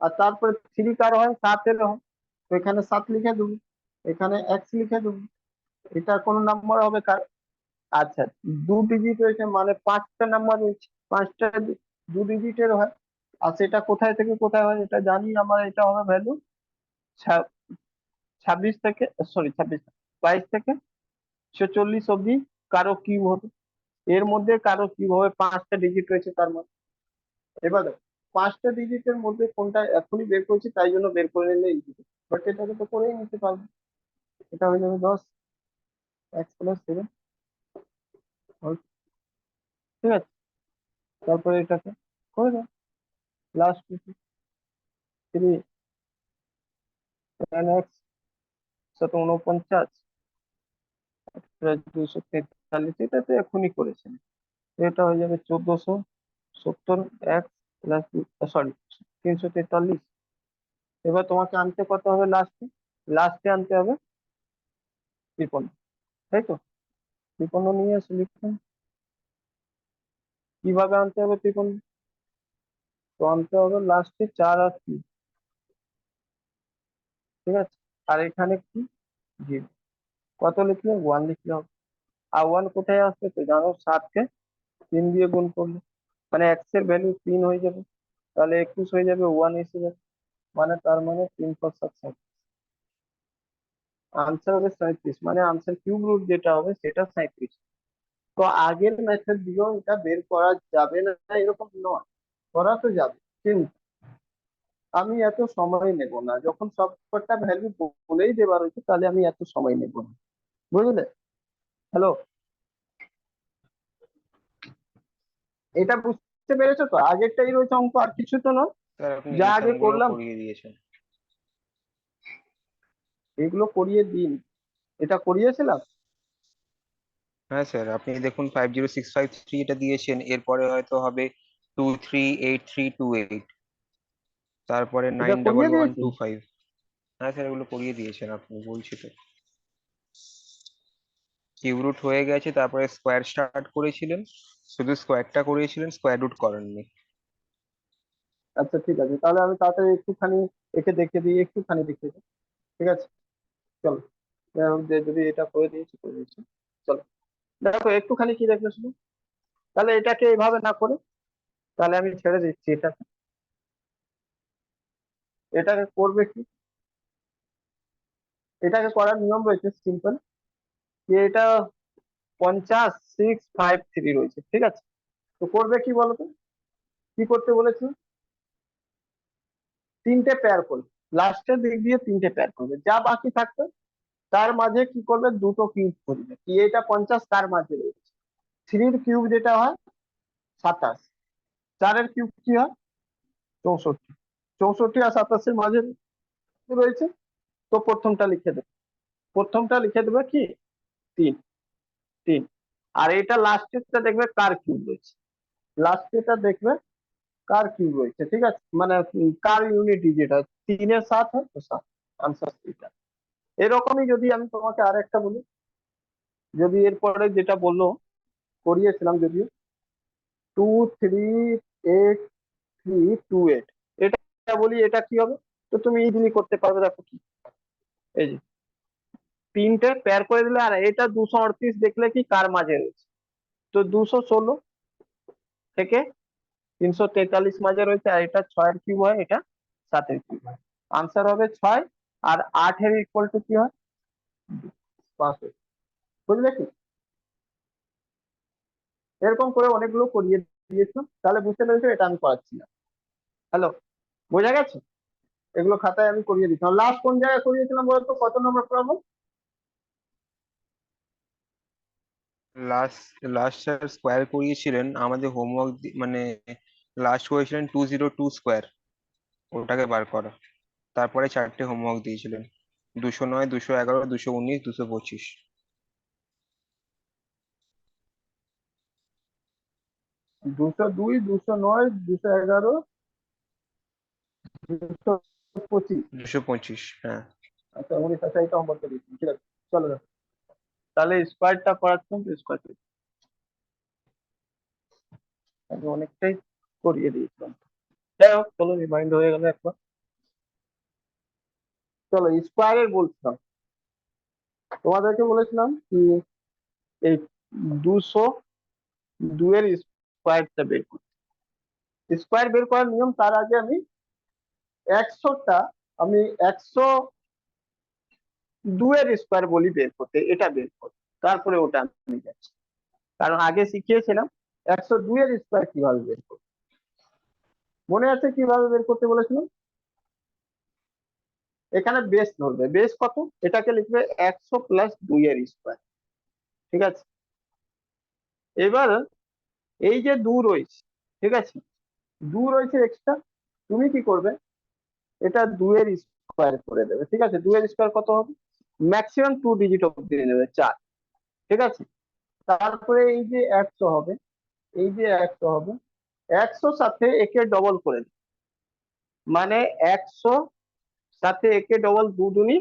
Speaker 1: আর তারপরে 3 কার হয়, 7-এর হয়, তো এখানে 7 লিখে দেবো, এখানে এক্স লিখে দেবো। এটা কোন নাম্বার হবে কার? আচ্ছা, 2 ডিজিট রয়েছে মানে 5টা নাম্বার রয়েছে, 5টা 2 ডিজিটের হয়। আর সেটা কোথায় থেকে কোথায় হয় এটা জানি আমরা, এটা হবে ভ্যালু 26 থেকে, সরি 26, 22 থেকে 46 অব্দি কারো কিউব হবে। এর মধ্যে কারো কিউব হবে, 5টা ডিজিট রয়েছে তার মধ্যে। এবার দেখো, 5টা ডিজিটের মধ্যে কোনটা এখনই বের করেছি, তাই জন্য বের করে নিলে ইজি, বাট এটাকে তো করেই নিতে পারবো। এটা হয়ে যাবে 10 এক্স প্লাস 7, ঠিক আছে। তারপরে এটাকে করে দাও, লাস্ট 3 এক্স 49 প্লাস 243, এটা তো এখনই করেছেন। এটা হয়ে যাবে 1470 এক্স প্লাস, সরি 343। এবার তোমাকে আনতে কত হবে লাস্টে? লাস্টে আনতে হবে 53, তাই তো? 53 নিয়ে এসে লিখুন কিভাবে আনতে হবে 53। তো আনতে হবে লাস্টে 4 আর 3, ঠিক আছে। আর এখানে কি 0, কত লিখলে 1 লিখলে হবে। আর 1 কোথায় আসবে তো জানো, 7কে 3 দিয়ে গুণ করলে, মানে এক্স এর ভ্যালু 3 হয়ে যাবে, তাহলে 21 হয়ে যাবে, 1 এসে যাবে, মানে তার মানে 3 × 7 আনসার হবে 37, মানে আনসার কিউব রুট যেটা হবে সেটা 37। তো আগের মেথড দিয়েও এটা বের করা যাবে না এরকম নয়, করা তো যাবে, কিন্তু আমি এত সময় নেব না, যখন সবকটা ভ্যালু বলেই দেওয়া রয়েছে তাহলে আমি এত সময় নেব না, বুঝলে? হ্যালো, এটা বুঝতে পেরেছো তো? আগেরটাই রয়েছে অঙ্ক, আর কিছু তো নয়,
Speaker 2: স্যার আপনি
Speaker 1: যা
Speaker 2: এই
Speaker 1: আগে
Speaker 2: সামগুলো
Speaker 1: করলাম
Speaker 2: করিয়ে দিয়েছেন।
Speaker 1: এগুলো করিয়ে দিন। এটা করিয়েছিলাম।
Speaker 2: হ্যাঁ স্যার, আপনি দেখুন 50653 এটা দিয়েছেন, এরপরে হয়তো হবে 238328, তারপরে
Speaker 1: এটা করিয়ে দিয়েছি।
Speaker 2: 91125। হ্যাঁ স্যার, এগুলো করিয়ে দিয়েছেন আপনি, বলছি তো। কিউব রুট হয়ে গেছে, তারপরে স্কোয়ার স্টার্ট করেছিলেন, শুধু স্কোয়ারটা করিয়েছিলেন, স্কোয়ার রুট করেননি।
Speaker 1: আচ্ছা ঠিক আছে, তাহলে আমি তাড়াতাড়ি একটুখানি একে দেখে দিই, একটুখানি দেখে দিই, ঠিক আছে। চলো, যে যদি এটা করে দিয়েছি করে দিয়েছি। চলো দেখো একটুখানি কি দেখবে শুধু, তাহলে এটাকে এইভাবে না করে তাহলে আমি ছেড়ে দিচ্ছি এটা। এটাকে করবে কি, এটাকে করার নিয়ম রয়েছে সিম্পল, যে এটা 50 6 5 3 রয়েছে, ঠিক আছে। তো করবে কি বলতো, কি করতে বলেছি? 3টে পেয়ার করবে, লাস্টের দিক দিয়ে 3টে পেয়ার করবে, যা বাকি থাকবে তার মাঝে কি করবে, দুটো কিউব করবে। কি এটা 50 তার মাঝে রয়েছে, 3-র কিউব যেটা হয় 27, 4-এর কিউব কি হয় 64, 64 আর 27-এর মাঝে রয়েছে। তো প্রথমটা লিখে দেবে, প্রথমটা লিখে দেবে কি 3, 3। আর এটা লাস্টেরটা দেখবে কার কিউব রয়েছে, লাস্টেরটা দেখবে কার কিউব রয়েছে, ঠিক আছে, মানে কার ইউনিটি যেটা 3-এর 7 হয় তো 7, আনসার এটা। এরকমই যদি আমি তোমাকে আর একটা বলি, যদি এরপরে যেটা বললো করিয়েছিলাম, যদিও 2 3 8 3 2 8, এটা বলি, এটা কি হবে? তো তুমি ইজিলি করতে পারবে, দেখো কি, এই যে 3টে পেয়ার করে দিলে, আর এটা 238 দেখলে কি কার মাঝে রয়েছে, তো 216 থেকে 343 মাঝে রয়েছে, আর এটা 6-এর কিউব হয়, এটা 7-এর কিউব হয়। আনসার হবে 6, আর 8-এর ইকুয়াল টু কি হয় 5, বুঝলে কি? এরকম করে অনেকগুলো করিয়ে দিয়েছিলাম, তাহলে বুঝতে পেরেছো এটা আমি করাচ্ছি না। হ্যালো, বোঝা গেছে? এগুলো খাতায় আমি করিয়ে দিচ্ছিলাম। লাস্ট কোন জায়গায় করিয়েছিলাম বলতো, কত নম্বর problem?
Speaker 2: Last last sir square করিয়েছিলেন আমাদের হোমওয়ার্ক, মানে লাস্ট করেছিলেন 202 স্কোয়ার, ওটাকে বার করা। তারপরে 4টে হোমওয়ার্ক দিয়েছিলেন, 209, 211, 219, 225।
Speaker 1: 202, 209, 211, 225।
Speaker 2: 225, হ্যাঁ।
Speaker 1: আচ্ছা 19, আচ্ছা এটা হোমওয়ার্ক দিচ্ছি, ঠিক আছে। চলো দেখো। তাহলে স্কোয়ারটা করাচ্ছিলাম তো স্কোয়ার অনেকটাই করিয়ে দিয়েছিলাম। যাই হোক, চলো রিমাইন্ড হয়ে গেল একবার। চলো স্কোয়ারের বলছিলাম, তোমাদেরকে বলেছিলাম কি এই 202 এর স্কোয়ারটা বের করতে। স্কোয়ার বের করার নিয়ম, তার আগে আমি 100টা, আমি 102 এর স্কোয়ার বলি বের করতে, এটা বের করতে, তারপরে ওটা আমি যাচ্ছি। কারণ আগে শিখিয়েছিলাম 102 এর স্কোয়ার কিভাবে বের করতে। মনে আছে কিভাবে বের করতে বলেছিলাম? এখানে বেস ধরবে, বেস কত, এটাকে লিখবে 100 প্লাস 2 এর স্কোয়ার, ঠিক আছে। এবার এই যে 2 রয়েছে, ঠিক আছে, 2 রয়েছে এক্সট্রা, তুমি কি করবে, এটা 2 এর স্কোয়ার করে দেবে, ঠিক আছে। 2 এর স্কোয়ার কত হবে, ম্যাক্সিমাম 2 ডিজিট অব্দি নেবে, 4, ঠিক আছে। তারপরে এই যে 100 হবে, এই যে 100 হবে, 100 সাথে একে ডবল করে দেবে, মানে 100 সাথে একে ডবল, 2 দুনি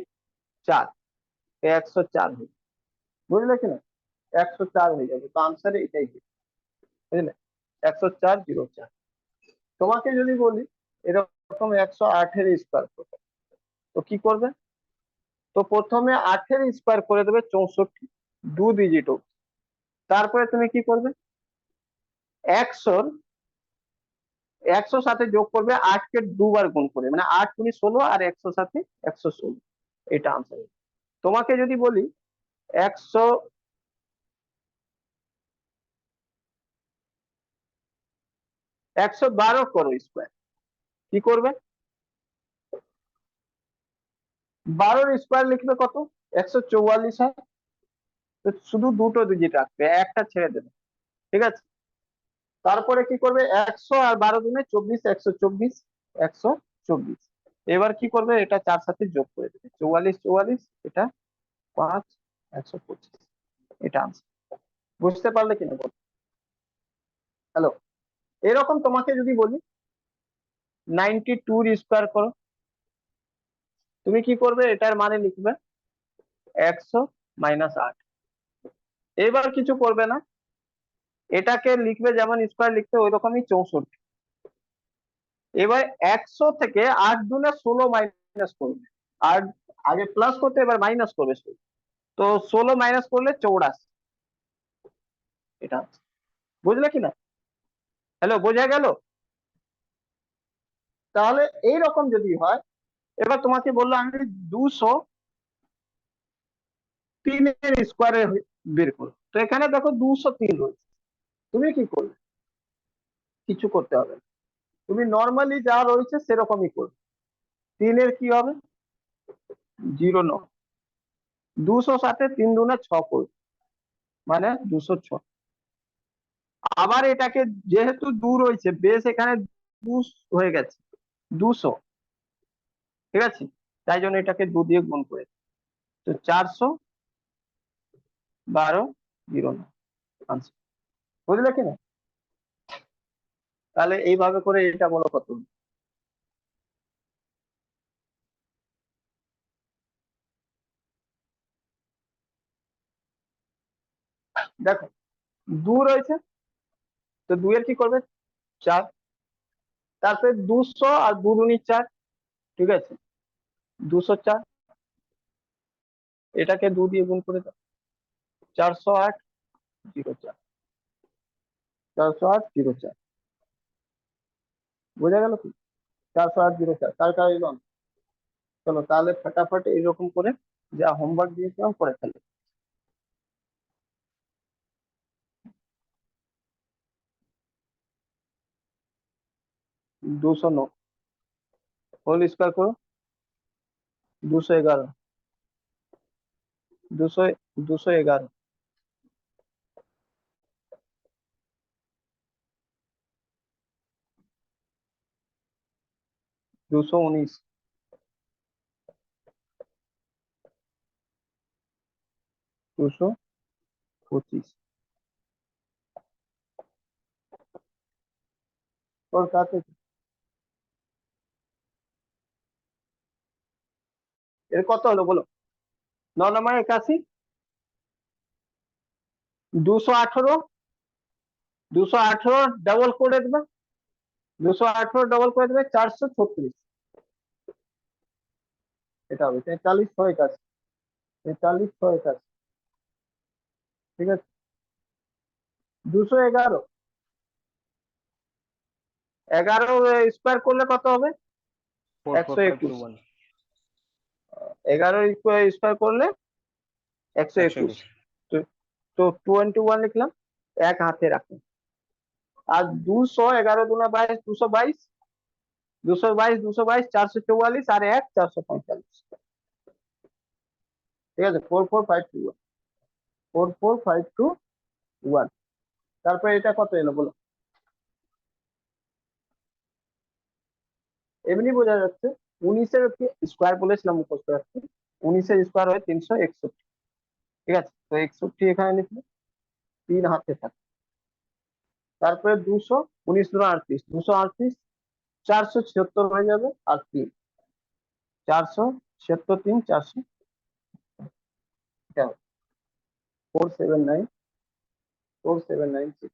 Speaker 1: 4, 104 হয়ে, বুঝলে কিনা, 104 হয়ে যাবে, তো আনসারে এটাই হবে, বুঝলে, 10404। তোমাকে যদি বলি এরকম 108 এর স্কোয়ার করবে, তো কি করবে, তো প্রথমে 8 এর স্কোয়ার করে দেবে 64, 2 ডিজিট। তারপরে তুমি কি করবে, 100 সাথে যোগ করবে 8 কে দুবার গুণ করে, মানে 8 গুণি 16, আর 100 সাথে 116, এটা আনসার। তোমাকে যদি বলি 100 112 করো স্কোয়ার, কি করবে, 12 স্কোয়ার লিখবে কত, 144 হয়, তো শুধু দুটো ডিজিট রাখবে, একটা ছেড়ে দেবে, ঠিক আছে। তারপরে কি করবে, 100 আর 12 গুণে 24, 124, 124। এবার কি করবে, এটা 4 সাথে যোগ করে দেবে, 44, 44, এটা 5, 125, এটা আনসার। বুঝতে পারলে কিনা বল? হ্যালো, এরকম তোমাকে যদি বলি 92 স্কোয়ার করো, তুমি কি করবে, এটার মানে লিখবে 100 মাইনাস 8। এবার কিছু করবে না, এটাকে লিখবে যেমন স্কোয়ার লিখতে ওই রকমই 64। এবার 100 থেকে 8 দুনে 16 মাইনাস করবে, আর আগে প্লাস করতে এবার মাইনাস করবে, তো 16 মাইনাস করলে 84, এটা আছে। বুঝলে কিনা? হ্যালো, বোঝা গেল? তাহলে এই রকম যদি হয়, এবার তোমাকে বললো আমি 203 এর স্কোয়ারে বের করো, তো এখানে দেখো 203 রয়েছে, তুমি কি করবে, কিছু করতে হবে না, তুমি নর্মালি যা রয়েছে সেরকমই করবে। 3 এর কি হবে, 09, 200 সাথে 3 দুনে 6 করবে, মানে 206। আবার এটাকে যেহেতু 2 রয়েছে, বেশ এখানে 2 হয়ে গেছে, 200, ঠিক আছে, তাই জন্য এটাকে 2 দিয়ে গুণ করে, তো 412, 09 বুঝলে কিনা? তাহলে এইভাবে করে এটা বলো কত, দেখো 2 রয়েছে, তো 2 এর কি করবে, 4, তারপরে 200 আর 2 দুনি 4, ঠিক আছে, 204, এটাকে 2 দিয়ে গুণ করে দাও, 408, 04, 408, 04, বোঝা গেল কি, 408, 04, কার কার এলো? চলো তাহলে ফটাফট এরকম করে যা হোমওয়ার্ক দিয়েছিলাম করে ফেলো। 209 হোল স্কোয়ার করো, 211, 211, 219, 225। और কাছে এর কত হলো বলো? 9 9 81, 218, 218 ডবল করে দেবে, 218 ডবল করে দেবে 436, এটা হবে 43 6 কাছে, 43 6 কাছে, ঠিক আছে। 211, 11 স্কোয়ার করলে কত হবে? 121,
Speaker 2: 44521
Speaker 1: 11 স্কোয়ার করলে 121,
Speaker 2: 121।
Speaker 1: তো তো 21 লিখলাম, এক হাতে রাখলাম। আর 211 দুনা 22, 222, 222, 222, 444 আর 1 445, ঠিক আছে। 44521, 44521। তারপরে এটা কত এলো বলো? এমনি বোঝা যাচ্ছে 19-এর স্কোয়ার বলেছিলাম মুখস্থ রাখতে, 19-এর স্কোয়ার হয় 361, ঠিক আছে। তো 61 এখানে লিখলে 3 হাতে থাকে। তারপরে 219 দুনা 38, 238, 476 হয়ে যাবে আর 3, 476, 3, 400, 479, 4796।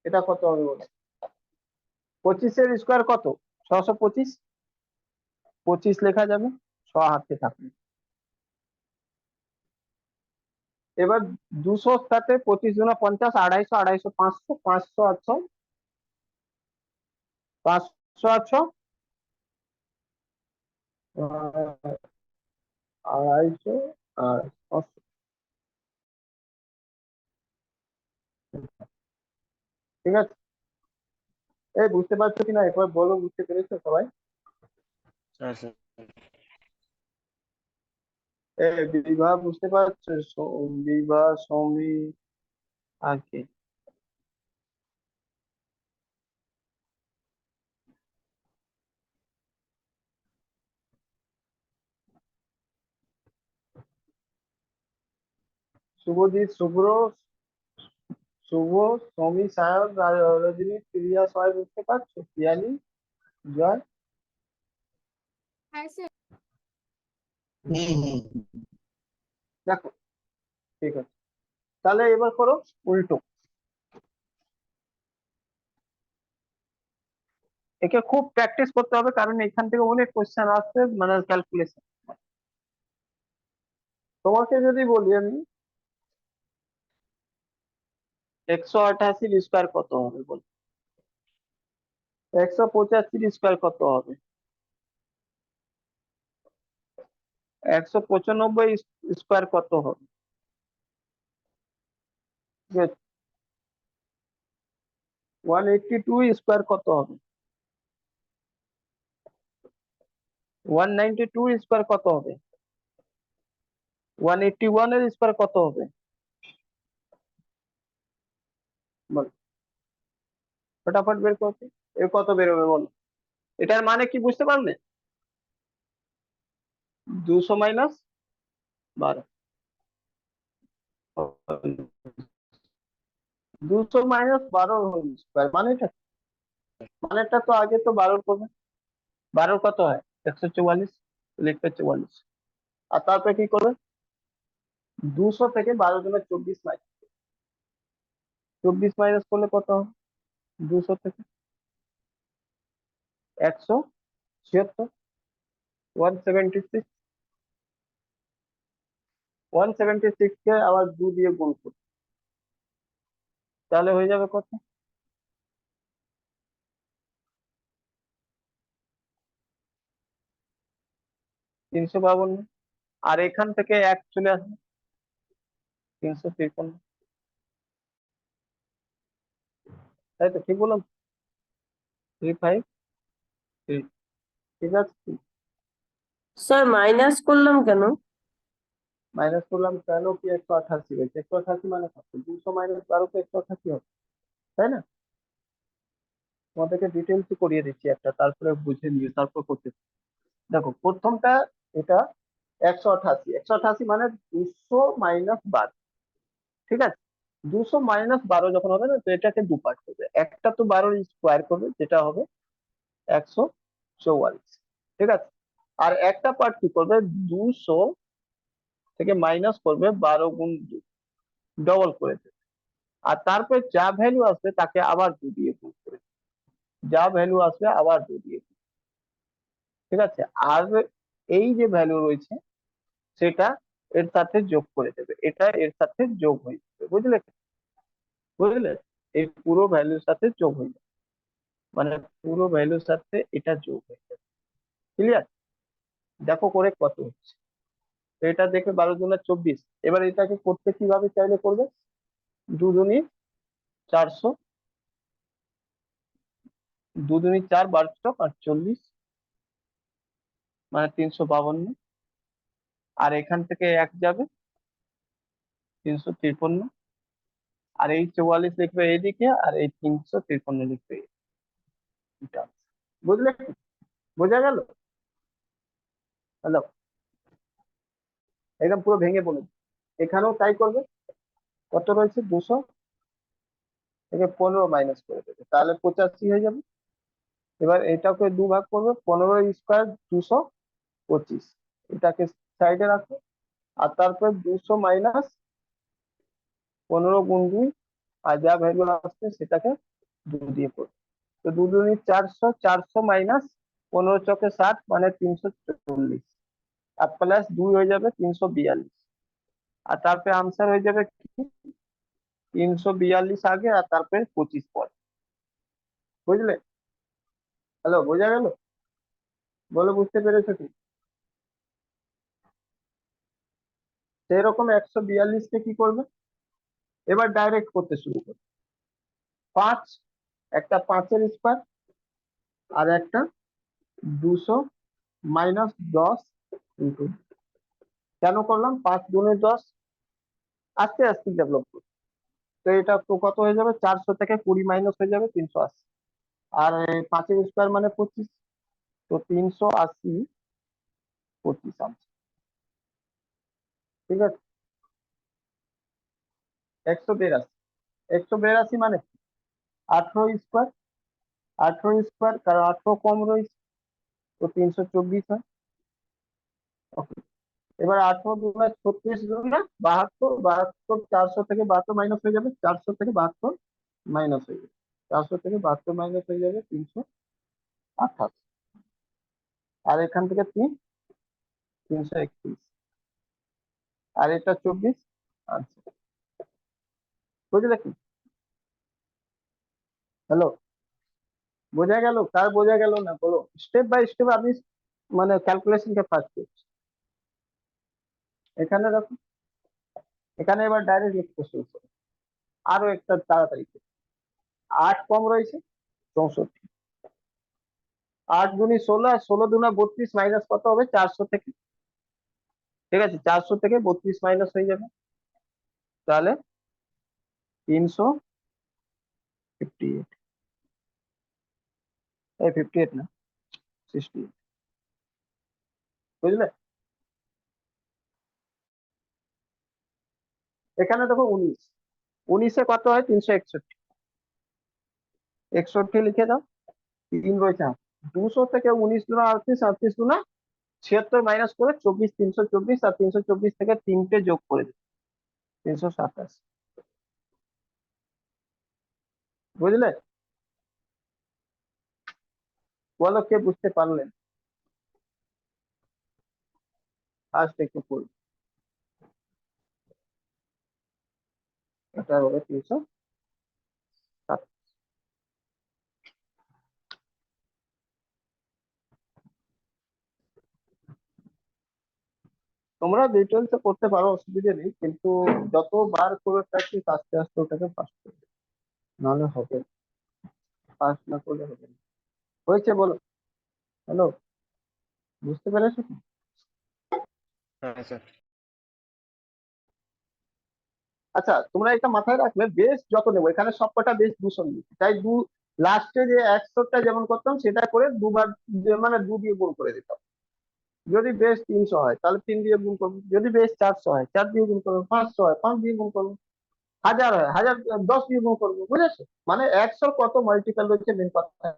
Speaker 1: এটা কত হবে বলো? 25-এর স্কোয়ার কত? 625, 25 লেখা যাবে, 6 হাতে থাকবে। এবার 200 সাথে 25 গুণা 50, 250, 250, 500, 500 800, 500 800, 250 আর 500, ঠিক আছে। এই বুঝতে পারছো কিনা একবার বলো, বুঝতে পেরেছো সবাই?
Speaker 2: হ্যাঁ স্যার।
Speaker 1: বিভা বুঝতে পারছো? বিভা, সৌমি আর কি? শুভজিৎ, শুভ্র, শুভ, সৌমি, সায়ন, রজনী, প্রিয়া, সবাই বুঝতে পারছো? পিয়ালি, জয়। দেখো, ঠিক আছে। তাহলে এবার করো উল্টো। একে খুব প্র্যাকটিস করতে হবে, কারণ এখান থেকে অনেক কোশ্চেন আসছে, মানে ক্যালকুলেশন। তোমাকে যদি বলি আমি 188 স্কোয়ার কত হবে বল? 185 স্কোয়ার কত হবে? 195 স্কোয়ার কত হবে? 182 স্কোয়ার কত হবে? 192 স্কোয়ার কত হবে? 181 এর স্কোয়ার কত হবে বল? ফটাফট বের করতে, এর কত বেরোবে বলো? এটার মানে কি বুঝতে পারলে? 200 মাইনাস 12, 200 মাইনাস 12 হোল স্কোয়ার মানেটা, মানেটা তো আগে তো 12 করবে। 12 কত হয়? 144, লিখবে 44। আর তারপরে কি করবে? 200 থেকে 12 জনের 24 মাইনাস, 24 মাইনাস করলে কত হবে? 200 থেকে 176, 176, 176 কে আবার 2 দিয়ে গুণ করবে, তাহলে হয়ে যাবে কত? 352। আর এখান থেকে 1 চলে আসবে, 353। তাই তো, ঠিক বললাম? 35 ঠিক ঠিক আছে।
Speaker 4: স্যার মাইনাস করলাম কেন?
Speaker 1: মাইনাস করলাম কেন, কি 188 হয়েছে, 188 মানে কত, 200 মাইনাস 12 তো 188 হবে, তাই না? তোমাদেরকে ডিটেলস করিয়ে দিচ্ছি একটা, তারপরে বুঝে নিয়ে তারপর করতে। দেখো প্রথমটা, এটা 188, মানে 200 - 12, ঠিক আছে। 200 - 12 যখন হবে না, তো এটাকে দু পার্ট করবে, একটা তো 12 স্কোয়ার করবে যেটা হবে 144, ঠিক আছে। আর একটা পার্ট কি করবে, 200 থেকে মাইনাস করবে 12 × 2, ডবল করে দেবে। আর তারপরে যা ভ্যালু আসবে তাকে আবার 2 দিয়ে গুণ করে দেবে। যা ভ্যালু আসবে আবার 2 দিয়ে গুণ, ঠিক আছে। আর এই যে ভ্যালু রয়েছে সেটা এর সাথে যোগ করে দেবে, এটা এর সাথে যোগ হয়ে যাবে, বুঝলে? বুঝলে, এই পুরো ভ্যালুর সাথে যোগ হয়ে যাবে, মানে পুরো ভ্যালুর সাথে এটা যোগ হয়ে যাবে। ক্লিয়ার? দেখো করে কত হচ্ছে। তো এটা দেখে 12 × 24। এবার এটাকে করতে কিভাবে চাইলে করবে, 2 × 4, 2 × 4 12 আর 40, মানে 352। আর এখান থেকে 1 যাবে, 353। আর এই 44 লিখবে এইদিকে, আর এই 353 লিখবে এটা। বুঝলে? বোঝা গেল? হ্যালো, একদম পুরো ভেঙে বলুন। এখানেও তাই করবে, কত রয়েছে, 200 থেকে 15 মাইনাস করে দেবে, তাহলে 85 হয়ে যাবে। এবার এটাকে দুভাগ করবে, 15 স্কোয়ার 225, এটাকে সাইডে রাখো। আর তারপর 200 মাইনাস 15 × 2, আর যা ভ্যালু আসছে সেটাকে 2 দিয়ে করবে। তো 2 × 4, 400 মাইনাস 15 × 60, মানে 340। আর প্লাস 2 হয়ে যাবে 342। আর তারপরে আনসার হয়ে যাবে কি, 342 আগে আর তারপরে 25 পরে। বুঝলে? হ্যালো, বোঝা গেল? বলো, বুঝতে পেরেছো কি? সেরকম 142 কে কি করবে, এবার ডাইরেক্ট করতে শুরু করবে। 5, একটা 5-এর স্কোয়ার, আর একটা 200 মাইনাস 10 ইন্টু, কেন করলাম, 5 × 10, আস্তে আস্তে ডেভেলপ করবে। তো এটা তো কত হয়ে যাবে, 400 থেকে 20 মাইনাস হয়ে যাবে 380। আর 5-এর স্কোয়ার মানে 25, তো 380 25 আসছে, ঠিক আছে। 182, 182 মানে 18 স্কোয়ার, 18 স্কোয়ার, কারণ 18 কম রয়েছে, তো 324 হয়। ওকে, এবার 18 × 36 × 72, 72, 400 থেকে 72 মাইনাস হয়ে যাবে, 400 থেকে 72 মাইনাস হয়ে যাবে, 400 থেকে 72 মাইনাস হয়ে যাবে 328। আর এখান থেকে 3, 331। আর এটা 24। আচ্ছা, বুঝলে কি? হ্যালো, বোঝা গেল? কার বোঝা গেল না বলো, স্টেপ বাই স্টেপ আমি মানে ক্যালকুলেশনকে পাস করছি। এখানে দেখো, এখানে এবার ডাইরেক্ট লিখতে শুরু করো। আরো একটা তাড়াতাড়ি করো। 8 কম রয়েছে, 64। 8 × 16, আর 16 × 2 = 32, মাইনাস কত হবে, 400 থেকে, ঠিক আছে। 400 থেকে 32 মাইনাস হয়ে যাবে, তাহলে 358, এই 58 না, 68। বুঝলে? এখানে দেখো 19, 19-এ কত হয়, 361, 61 লিখে দাও। 3 রয়েছে, 200 থেকে 19 × 38, 38 × 76 মাইনাস করে 24, 324। আর 324 থেকে 3টে যোগ করে দিই, 327। বুঝলে? বলো, কে বুঝতে পারলেন? ফার্স্ট একটু করুন, এটা হবে 307। তোমরা ডিটেলসে করতে পারো, অসুবিধা নেই, কিন্তু যতবার করে প্র্যাকটিস আস্তে আস্তে ওটাকে ফাস্ট করবে, নাহলে হবে না। ফাস্ট না করলে হবে না। হয়েছে, বলো। হ্যালো, বুঝতে পেরেছো তো?
Speaker 2: হ্যাঁ স্যার।
Speaker 1: আচ্ছা, তোমরা এটা মাথায় রাখবে, বেস যত নেবো এখানে সবকটা বেস 200 নিচ্ছি, তাই লাস্টে যে 100টা যেমন করতাম সেটা করে দুবার, মানে 2 দিয়ে গুণ করে দিতাম। যদি বেস 300 হয় তাহলে 3 দিয়ে গুণ করবো, যদি বেস 400 হয় 4 দিয়ে গুণ করবো, 500 হয় 5 দিয়ে গুণ করবো, 1000 হয় 1000, 10 দিয়ে গুণ করবো, বুঝেছো? মানে 100 কত মাল্টিপল রয়েছে মেন কথা।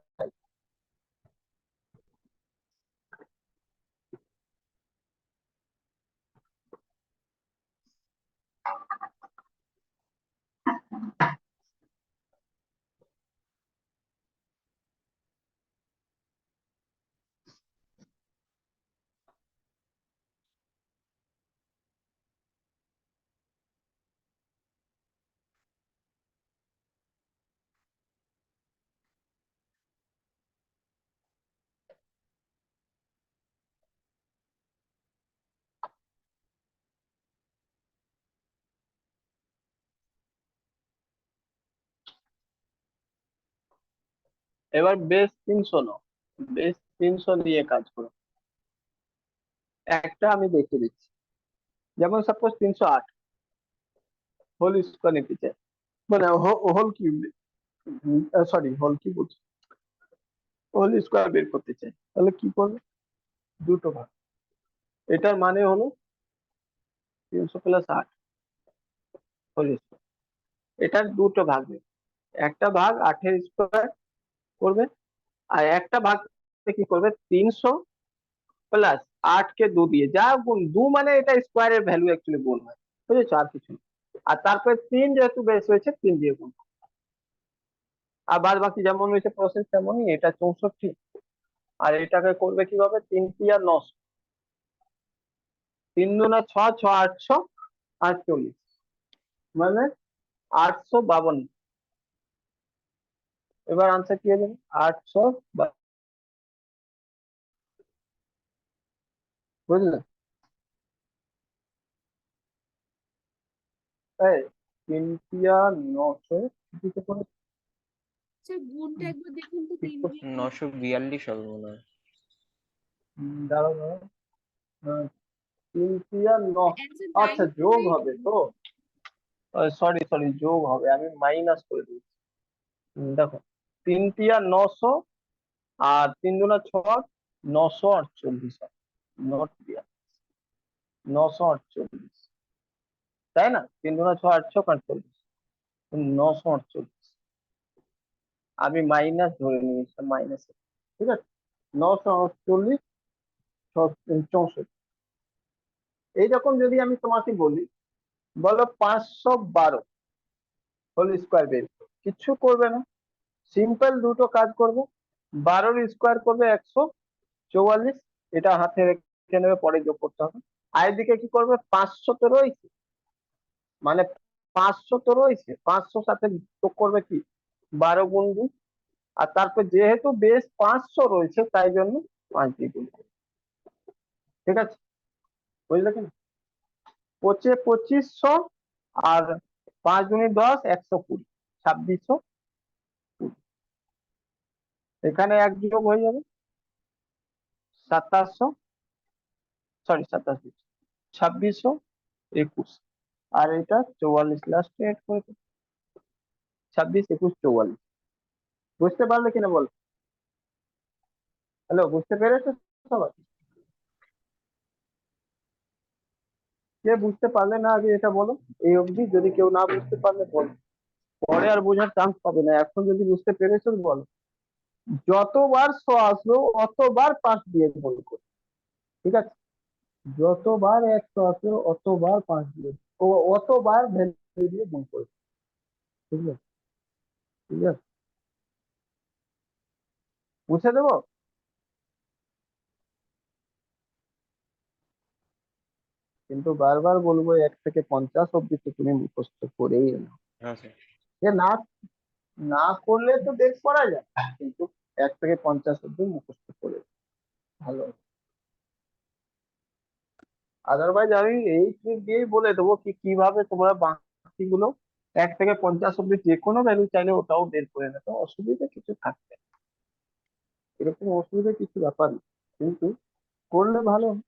Speaker 1: এবার বেস 300 নাও, বেস 300 নিয়ে কাজ করো। একটা আমি দেখিয়ে দিচ্ছি, যেমন সাপোজ 308 হোল স্কোয়ার নিতে চাই, মানে হোল কিউব, সরি হোল কি বলছি, হোল স্কোয়ার বের করতে চাই, তাহলে কি করবে? দুটো ভাগ, এটার মানে হলো 300 প্লাস 8 হোল স্কোয়ার, এটার দুটো ভাগ নেবে। একটা ভাগ 8 স্কোয়ার করবে, আর একটা ভাগ কি করবে, 300 প্লাস 8 কে 2 দিয়ে, যা গুণ 2 মানে এটা স্কোয়ারের ভ্যালু অ্যাকচুয়ালি গুণ হয়, বুঝেছো? আর কিছু না। আর তারপরে 3 যেহেতু বেস হয়েছে 3 দিয়ে গুণ, আর বাদ বাকি যেমন হয়েছে প্রসেস তেমনই, এটা 64, আর এটাকে করবে কিভাবে, 3 আর 900, 3 দুনা 6, 6 800, 48, মানে 852। এবার আনসার কি হয়ে যাবে, 800, বুঝলে? তাই 3 আর 900 দিতে পারে,
Speaker 5: আচ্ছা গুণটা একবার দেখুন তো,
Speaker 1: ঠিক
Speaker 5: 3
Speaker 1: করে।
Speaker 5: দিয়ে
Speaker 2: 942 হবে মনে হয়।
Speaker 1: দাঁড়াও দাঁড়াও, 3 আর 9,
Speaker 5: অ্যান্সার
Speaker 1: আচ্ছা
Speaker 5: 9
Speaker 1: যোগ হবে তো, সরি সরি যোগ হবে, আমি মাইনাস করে দিচ্ছি। দেখো 3 আর 900, আর 3 দুনা 6, 948, নট 948, তাই না? 3 দুনা 6, 848, 948, আমি মাইনাস ধরে নিয়েছি, মাইনাস, ঠিক আছে? 948, 64। এইরকম যদি আমি তোমাকে বলি, বলো 512 হোল স্কোয়ার বের করো, কিচ্ছু করবে না, সিম্পল দুটো কাজ করবে, 12 স্কোয়ার করবে 144, এটা হাতে রেখে নেবে, পরে যোগ করতে হবে। আর এদিকে কি করবে, 500 তো রয়েছে, মানে 500 তো রয়েছে, 500 সাথে যোগ করবে কি 12 গুণ 2, আর তারপর যেহেতু বেস 500 রয়েছে তাই জন্য 5 দিয়ে গুণ করবে, ঠিক আছে? বুঝলে কি না? 2500, আর 5 দুনি 10, 120, 2620, এখানে এক যোগ হয়ে যাবে 2700, সরি 27, 2621, আর এটা 44 লাস্টে এড করে দেবো, 26 21 44। বুঝতে পারলে কিনা বল? হ্যালো, বুঝতে পেরেছো সবাই? কে বুঝতে পারলে না আগে এটা বলো, এই অবধি যদি কেউ না বুঝতে পারলে বলো, পরে আর বোঝার চান্স পাবে না, এখন যদি বুঝতে পেরেছো বলো। যতবার আসলো অতবার 5 দিয়ে গুণ করো, ঠিক আছে? যতবার 100 আসলো অতবার 5 দিয়ে, অতবার ভ্যালু দিয়ে গুণ করো, ঠিক আছে? ঠিক আছে, মুছে দেবো? কিন্তু বারবার বলবো 1 থেকে 50 অব্দি তো তুমি মুখস্থ করেই নাও।
Speaker 2: হ্যাঁ স্যার।
Speaker 1: যে না, না করলে তো বেশ করা যায়, কিন্তু 1 থেকে 50 অব্দি মুখস্থ করে ভালো। আদারওয়াইজ আমি এই ট্রিক দিয়েই বলে দেবো কি কিভাবে তোমরা বাকিগুলো 1 থেকে 50 অব্দি যে কোনো ভ্যালু চাইলে ওটাও বের করে নেবে, অসুবিধা কিছু থাকবে না। এরকম অসুবিধা কিছু ব্যাপার না, কিন্তু করলে ভালো হয়।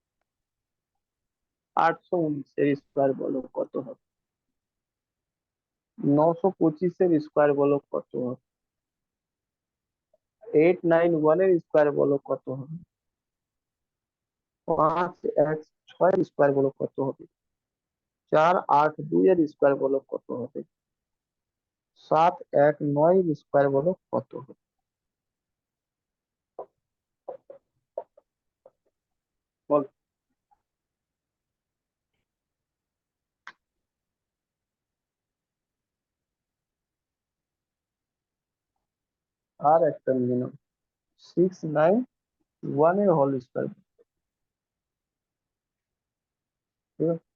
Speaker 1: 819 এর স্কোয়ার বলো কত হবে? 925 এর স্কোয়ার বলো কত হবে? 891 এর স্কোয়ার বলো কত হবে? 516 স্কোয়ার বলো কত হবে? 482 এর স্কোয়ার বলো কত হবে? 719 এর স্কোয়ার বলো কত হবে? বল। আর একটা নিয়ে নাও, 691 এর হোল স্কোয়ার। ঠিক আছে,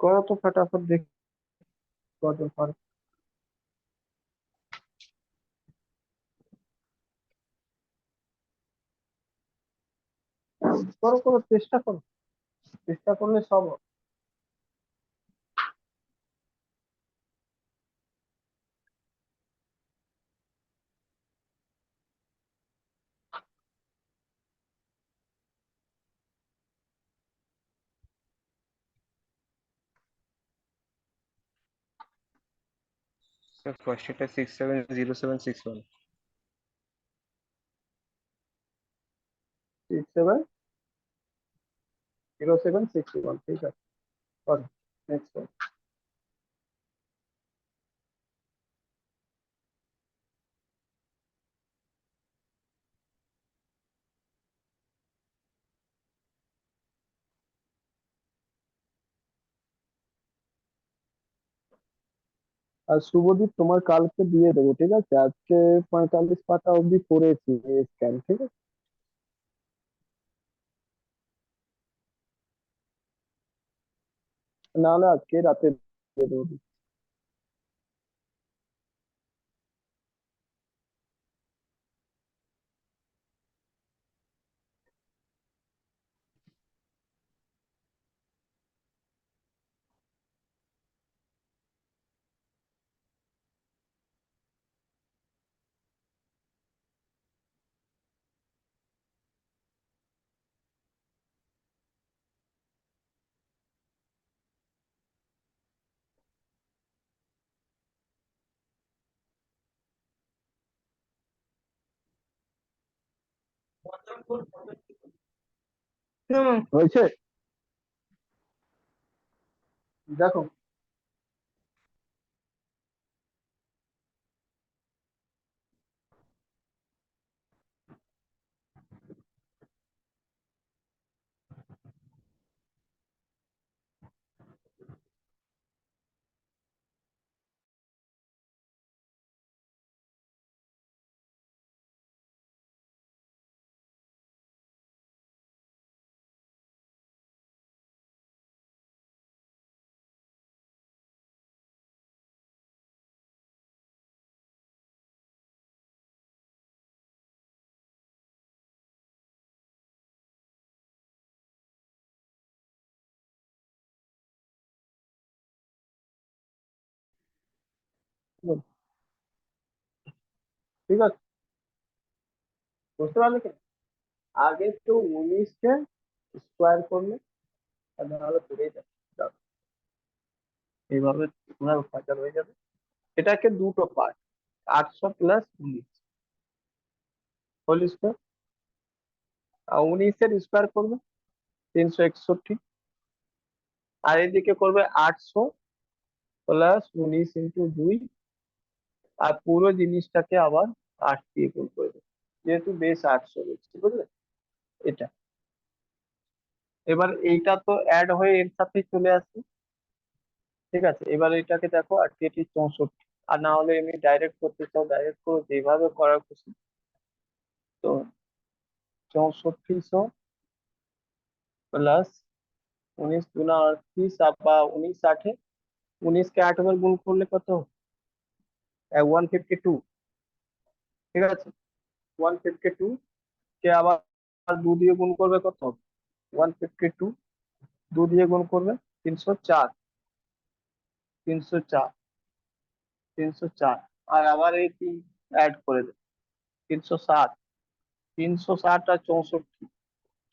Speaker 1: করো তো ফটাফট দেখি কত পারো। করো করো, চেষ্টা করো, চেষ্টা করলে সব হবে।
Speaker 2: স্যার ফার্স্ট এটা 670761।
Speaker 1: 670761, ঠিক আছে, করো। নেক্সট। আর শুভদীপ, তোমার কালকে দিয়ে দেবো, ঠিক আছে? আজকে 45 পাতা অবধি করেছি স্ক্যান, ঠিক আছে? নাহলে আজকে রাতে দিয়ে দেবো।
Speaker 3: হুম।
Speaker 1: হয়েছে, দেখো। ঠিক আছে, বুঝতে পারলে কি? আগে তো 19 কে স্কোয়ার করলে, আর নাহলে পুরেই যাবে। যাও, এইভাবে তোমার ফাইনাল হয়ে যাবে। এটাকে দুটো পার্ট, 800 + 19 হোল স্কোয়ার। আর 19 এর স্কোয়ার করবে 361, আর এদিকে করবে 800 + 19 × 2, আর পুরো জিনিসটাকে আবার 8 দিয়ে গুণ করে দেবে, যেহেতু বেশ 800 রয়েছে, বুঝলে? এটা এবার এইটা তো অ্যাড হয়ে এর সাথে চলে আসবে, ঠিক আছে? এবার এটাকে দেখো, 8 × 8 = 64, আর না হলে এমনি ডাইরেক্ট করতে চাও ডাইরেক্ট করো, যেভাবে করার খুশি। তো 6400 + 19 × 38, বা 19 × 8, 19 কে 8 বার গুণ করলে কত? 152, ঠিক আছে? 152 কে আবার 2 দিয়ে গুণ করবে কত? 152 2 দিয়ে গুণ করবে 304, 304। 304 আর আবার এই 3 অ্যাড করে দেব 360 360 আর 64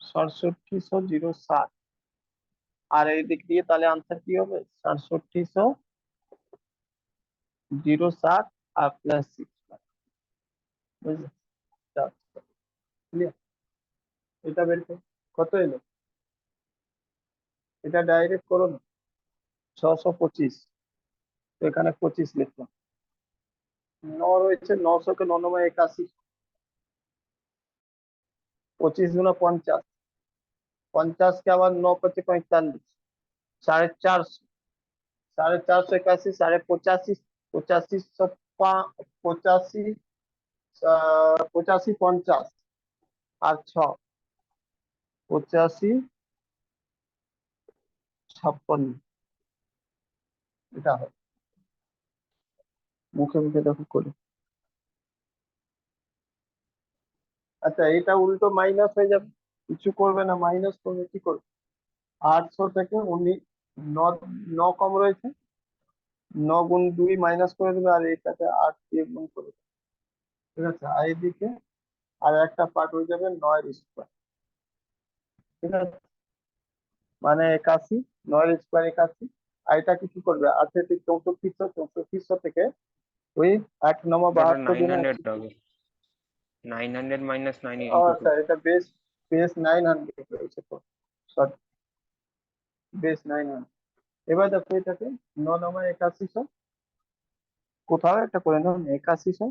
Speaker 1: 6707 আর এই দিক দিয়ে তাহলে আনসার কি হবে 6707 আর প্লাস 6 বুঝলে ক্লিয়ার এটা বের করো কত এলো এটা ডাইরেক্ট করো না 625 তো এখানে 25 লিখলাম 9 রয়েছে 900 কে 9 9 81 25 গুণা 50 50 কে আবার 9 5 45 450 450 81 85 85 85 50 আর 6 85 56 এটা হয় মুখে মুখে দেখো করে আচ্ছা এটা উল্টো মাইনাস হয়ে যাবে কিছু করবে না মাইনাস করবে কি করবে 800 থেকে 9 কম রয়েছে 9 গুণ 2 মাইনাস করে দেবে আর এটাকে 8 দিয়ে গুণ করে দেবে ঠিক আছে আর এদিকে আর একটা পার্ট হয়ে যাবে 9 এর স্কয়ার ঠিক আছে মানে 81 9 এর স্কয়ার 81 আর এটা কি করবে 8 থেকে 64 থেকে ওই 8 9
Speaker 2: এটা
Speaker 1: 72 গুণ
Speaker 2: 900 হবে 900 minus 9
Speaker 1: ও
Speaker 2: into 2
Speaker 1: আচ্ছা এটা বেস বেস 900 রয়েছে তো সরি বেস 900 এবার দেখো এটাকে 9 9 8100 কোথাও একটা করে নাও 8100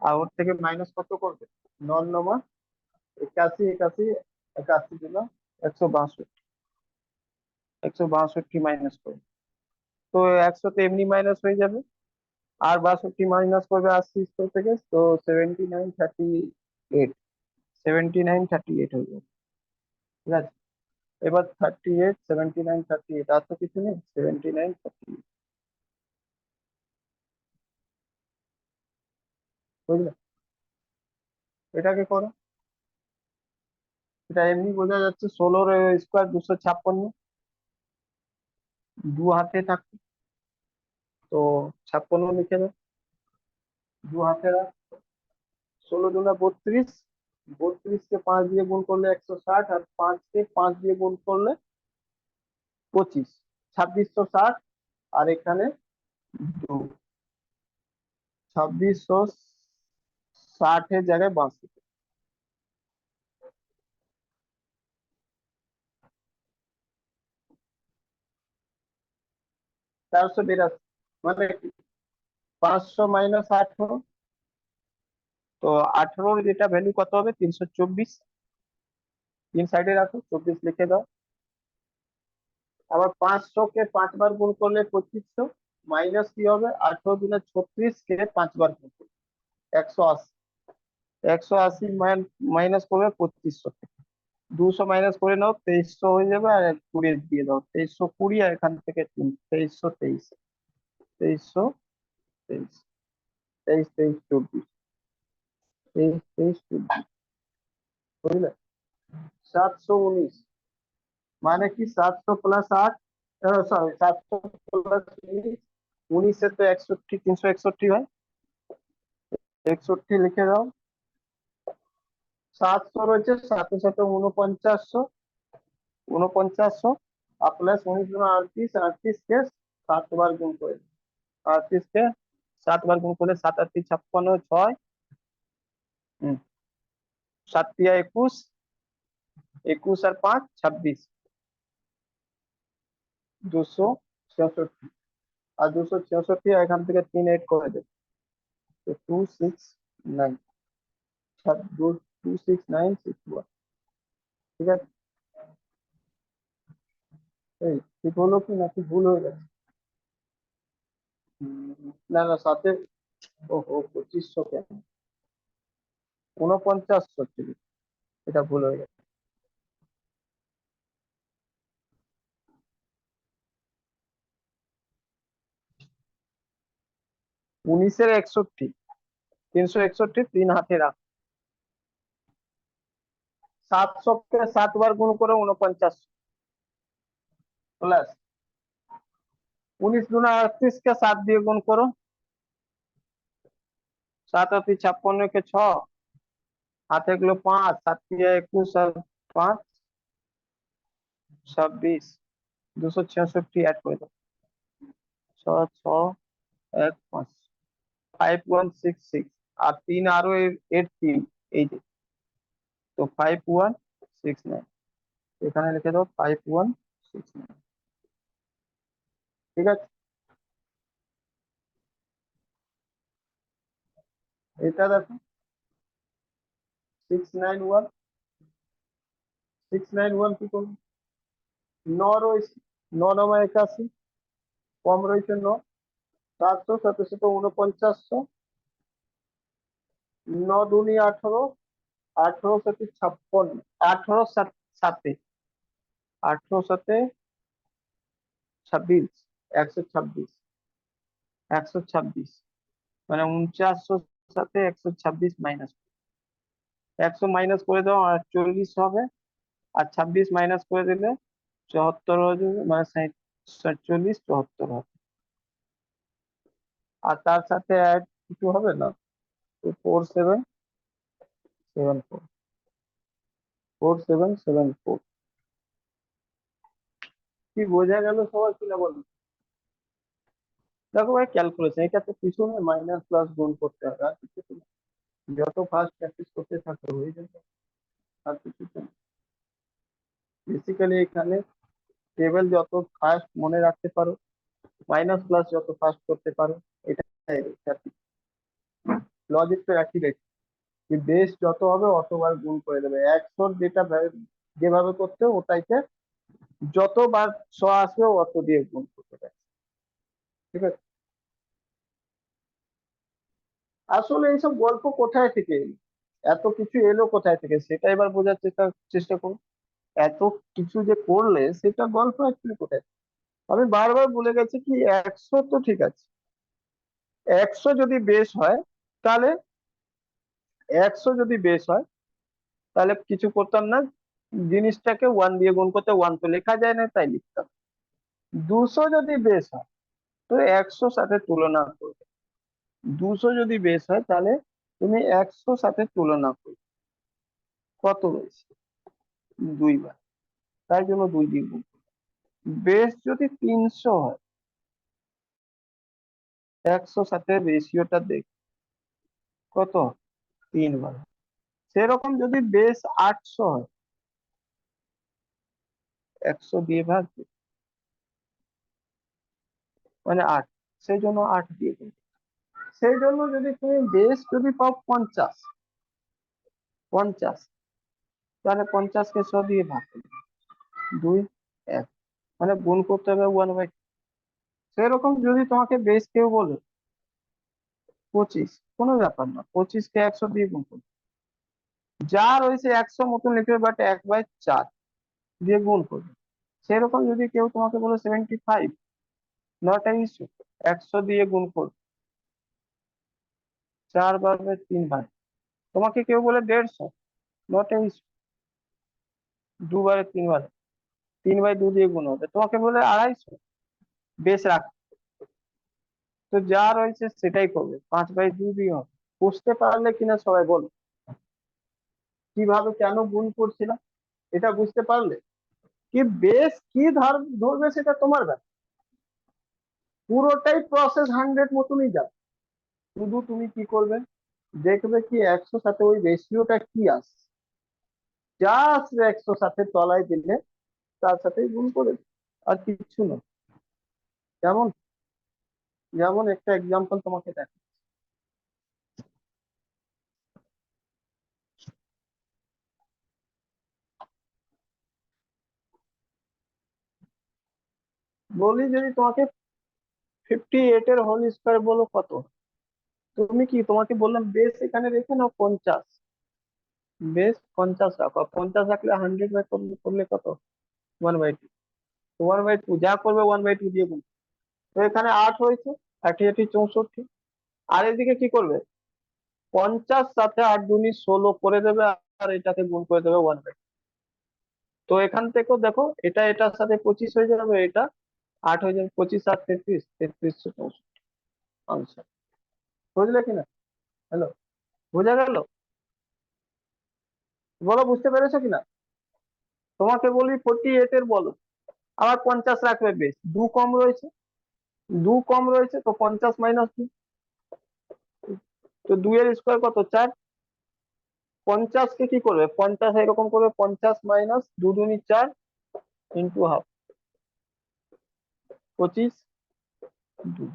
Speaker 1: আর ওর থেকে মাইনাস কত করবে 9 9 81 81 81 দিলাম 162 162 মাইনাস করবে তো 100 তো এমনি মাইনাস হয়ে যাবে আর 62 মাইনাস করবে 80 থেকে তো 7938 7938 হয়ে যাবে ঠিক আছে এবার 38 79 38 আর তো কিছু নেই 79 38 বুঝলে এটাকে করো এটা এমনি বোঝা যাচ্ছে 16 স্কোয়ার 256 দু হাতে থাকে তো 56 লিখে দাও দু হাতে রাখ 16 দুনা 32 32 কে 5 দিয়ে গুণ করলে 160 আর 5 কে 5 দিয়ে গুণ করলে 25 2660 আর এখানে 2 2660 এর জায়গায় 62 482 মানে 500 মাইনাস 18 তো 18 যেটা ভ্যালু কত হবে 324 তিন সাইডে রাখো 24 লিখে দাও আবার 500 কে 5 বার গুণ করলে 2500 মাইনাস কি হবে 18 দিনে 36 কে 5 বার গুণ করলে 180 180 মাইনাস করবে 2500 200 মাইনাস করে নাও 2300 হয়ে যাবে আর 20 দিয়ে দাও 2320 আর এখান থেকে 2323 2323 23 23 24 23 23 24 বুঝলে 719 মানে কি 700 প্লাস 8 সরি 700 প্লাস 19 এ তো 61 361 হয় 61 লিখে দাও 700 রয়েছে সাথে সাথে 4900 আর প্লাস 19 গুণ 38 38 কে 7 বার গুণ করে 38 কে 7 বার গুণ করলে 7 8 56 6 7 21 21 আর 5 26 266 আর 266 এখান থেকে 3 8 করে দেবে তো 269 26961 ঠিক আছে এই ঠিক হলো কি নাকি ভুল হয়ে গেছে না না সাথে ওহো 2500 কেন 4900 ছিল এটা ভুল হয়ে গেছে 19 এর 61 361 3 হাতে রাখ 700 কে 7 বার গুণ করে 49 প্লাস 19 গুণা 38 কে 7 দিয়ে গুণ করো সাত অতি 56 কে 6, হাতে গেলো 5, 7 দিয়ে 21 আর 5 26, 266 অ্যাড করে দাও। 6 6 1 5 5166 আর 3 আরো এর 3 এই যে, তো 5169 এখানে লিখে দাও 5169। ঠিক আছে, এটা দেখো 691 691 কি করবো, 9 রয়েছে, 9 9 81, কম রয়েছে 9, 700 700 4900, 9 দুনি 18, 18 সাথে 56, 18 সাথে 18 সাথে 26, 126 126 মানে 4900 সাথে 126 মাইনাস, 100 মাইনাস করে দাও আর 40 হবে, আর 26 মাইনাস করে দিলে 74 হয়ে যাবে, মানে 47 74 হবে। আর তার সাথে অ্যাড কিছু হবে না, 4774 4774। কি বোঝা গেল সবার কিনা বলুন? দেখো ভাই ক্যালকুলেশন, এটা তো পিছনে মাইনাস প্লাস গুণ করতে হবে, আর কিছু না। যত ফাস্ট প্র্যাকটিস করতে থাকো হয়ে যাবে, আর কিছু না। বেসিক্যালি এখানে টেবিল যত ফাস্ট মনে রাখতে পারো, মাইনাস প্লাস যত ফাস্ট করতে পারো, এটাই লজিক তো একই রেখে, যে বেস যত হবে অতবার গুণ করে দেবে, 100 যেটা যেভাবে করতে ওটাইতে যতবার 100 আসবে অত দিয়ে গুণ করতে পারে। ঠিক আছে, আসলে এইসব গল্প কোথায় থেকে এলো, এত কিছু এলো কোথায় থেকে সেটা এবার বোঝার চেষ্টা করুন। এত কিছু যে করলে সেটা গল্প অ্যাকচুয়ালি কোথায়, আমি বারবার বলে গেছি কি 100 তো ঠিক আছে, 100 যদি বেস হয় তাহলে 100 যদি বেস হয় তাহলে কিছু করতাম না, জিনিসটাকে 1 দিয়ে গুণ করতে, 1 তো লেখা যায় না তাই লিখতাম। 200 যদি বেস হয় তো 100 সাথে তুলনা করবে, 200 যদি বেস হয় তাহলে তুমি 100 সাথে তুলনা করবে, কত রয়েছে 2 বার, তাই জন্য 2 দিয়ে গুণ। বেস যদি 300 হয় 100 সাথে রেশিওটা দেখ কত 3 বার, সেরকম যদি বেস 800 হয় 100 দিয়ে ভাগ দিই, মানে 8, সেই জন্য 8 দিয়ে দিই। সেই জন্য যদি তুমি বেস যদি পাও 50 50, তাহলে 50 কে 100 দিয়ে ভাগ করবে, 2 1, মানে গুণ করতে হবে 1/2। সেরকম যদি তোমাকে বেস কেউ বলে 25, কোনো ব্যাপার না, 25 কে 100 দিয়ে গুণ করবে, যা রয়েছে 100 মতন লিখবে, বাট 1/4 দিয়ে গুণ করবে। সেরকম যদি কেউ তোমাকে বলে 75, নট ইস্যু, 100 দিয়ে গুণ করবে, 4 বারবে 3 বার। তোমাকে কেউ বলে 150, নট ইস্যু, 2 বারে 3 বারে 3/2 দিয়ে গুণ হবে। তোমাকে বলে 250, বেশ রাখ, তো যা রয়েছে সেটাই করবে, 5/2 দিয়ে হবে। বুঝতে পারলে কিনা সবাই বলো, কিভাবে কেন গুণ করছিলাম এটা বুঝতে পারলে? কি বেস কি ধরবে সেটা তোমার ব্যাপার, পুরোটাই প্রসেস 100 মতনই যাবে, শুধু তুমি কি করবে দেখবে কি 100 সাথে ওই রেশিওটা কি আসছে, যা আসবে 100 সাথে তলায় দিলে তার সাথে গুণ করে দেবে, আর কিছু না। যেমন যেমন একটা এক্সাম্পল তোমাকে দেখ, বলি যদি তোমাকে 58 এর হোল স্কয়ার বলো কত, তুমি কি তোমাকে বললাম বেস এখানে রেখে নাও 50, বেস 50 রাখো, 50 রাখলে 100 বাই করলে কত 1/2, 1/2 যা করবে 1/2 দিয়ে গুণ। তো এখানে 8 হয়েছে, 8 8 64, আর এদিকে কি করবে 50 সাথে 8 দুনি 16 করে দেবে, আর এটাকে গুণ করে দেবে 1/2। তো এখান থেকেও দেখো এটা এটার সাথে 25 হয়ে যাবে, এটা 8 হয়ে যাবে, 25 আর 33 3364 আনসার, বুঝলে কিনা? হ্যালো, বোঝা গেল? বলো বুঝতে পেরেছো কিনা? তোমাকে বলি 48 এর বলো, আবার 50 রাখবে, বেশ দু কম রয়েছে, দু কম রয়েছে তো 50 মাইনাস 2, তো 2 এর স্কোয়ার কত? 4। 50 কে কি করবে? 50 এরকম করবে, 50 মাইনাস 2 দুনি 4 ইন্টু হাফ, 25 2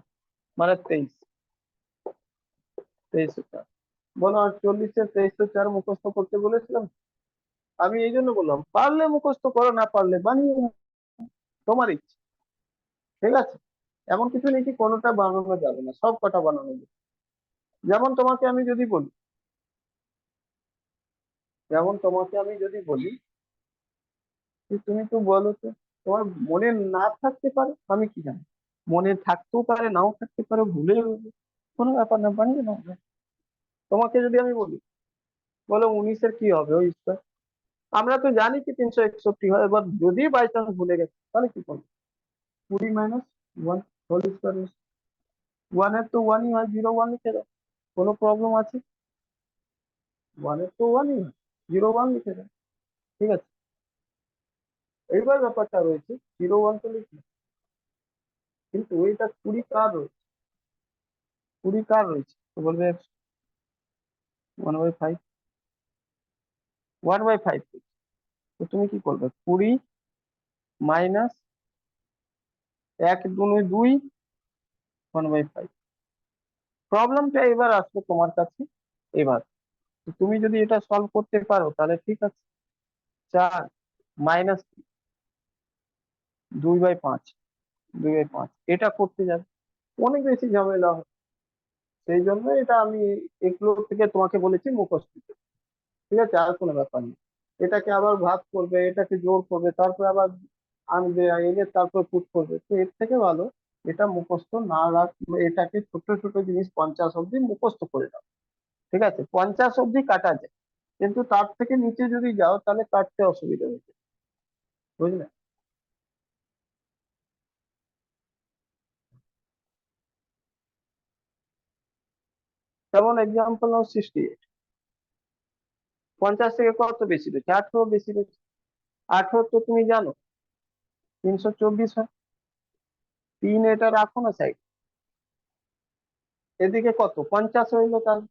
Speaker 1: মানে 23, 2304। বলো 48 2304 মুখস্থ করতে বলেছিলাম। আমি এই জন্য বললাম পারলে মুখস্থ করো, না পারলে বানিয়ে নাও, তোমার ইচ্ছে। ঠিক আছে, এমন কিছু নেই কি কোনোটা বানানো যাবে না, সব কটা বানানো যাবে। যেমন তোমাকে আমি যদি বলি, যেমন তোমাকে আমি যদি বলি যে তুমি তো বলো তো, তোমার মনে না থাকতে পারে, আমি কি জানি, মনে থাকতেও পারে নাও থাকতে পারে, ভুলে যাবে, কোনো ব্যাপার না, বানিয়ে নাও। তোমাকে যদি আমি বলি, বলো 19-এর কি হবে ওই স্কোয়ার, আমরা তো জানি কি 361 হয়, এবার যদি বাই চান্স ভুলে গেছে তাহলে কি করবো? 20 মাইনাস 1 হোল স্কোয়ার, 1 এর তো 1ই হয়, 0 1 লিখে দাও, কোনো প্রবলেম আছে? 1 এর তো 1ই হয়, 0 1 লিখে দাও। ঠিক আছে, এইবার ব্যাপারটা রয়েছে 0 1 তো লিখি, কিন্তু ওইটা 20 কার রয়েছে? 20 কার রয়েছে? তো বলবে 1/5, 1/5। তো তুমি কি করবে? 20 মাইনাস 1 2 2, 1/5। প্রবলেমটা এবার আসবে তোমার কাছে। এবার তো তুমি যদি এটা সলভ করতে পারো তাহলে ঠিক আছে, 4 মাইনাস 2/5, 2/5 এটা করতে যাবে, অনেক বেশি ঝামেলা হয়। সেই জন্য এটা আমি এগুলো থেকে তোমাকে বলেছি মুখস্থ করতে। ঠিক আছে, আর কোনো ব্যাপার নেই। এটাকে আবার ভাগ করবে, এটাকে জোর করবে, তারপর আবার আনবে, এনে তারপর পুট করবে, তো এর থেকে ভালো এটা মুখস্থ না রাখ, এটাকে ছোট ছোট জিনিস 50 অব্দি মুখস্থ করে দাও। ঠিক আছে, 50 অব্দি কাটা যায়, কিন্তু তার থেকে নিচে যদি যাও তাহলে কাটতে অসুবিধা হচ্ছে, বুঝলে? যেমন এক্সাম্পল নাও 68, 50 থেকে কত বেশি রয়েছে? 18 বেশি রয়েছে। 18 তো তুমি জানো 324 হয়, 3 এটা রাখো না সাইড, এদিকে কত 50 হইলো, তাহলে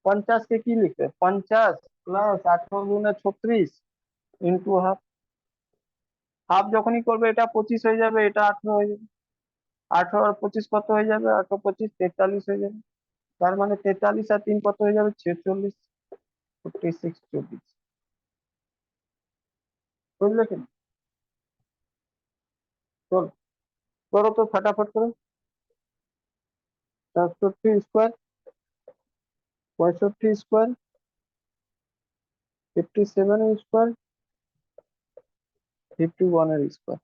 Speaker 1: 50 কে কি লিখবে? 50 প্লাস 18 গুণে 36 ইন্টু হাফ, হাফ যখনই করবে এটা 25 হয়ে যাবে, এটা 18 হয়ে যাবে, 18 আর 25 কত হয়ে যাবে? 18 25 43 হয়ে যাবে, তার মানে 43 আর 3 কত হয়ে যাবে? 46, 46 24। বুঝলে কি? চলো করো তো ফটাফট করে। 64 স্কোয়ার, 65 স্কোয়ার, 57 স্কোয়ার, 51 এর স্কোয়ার।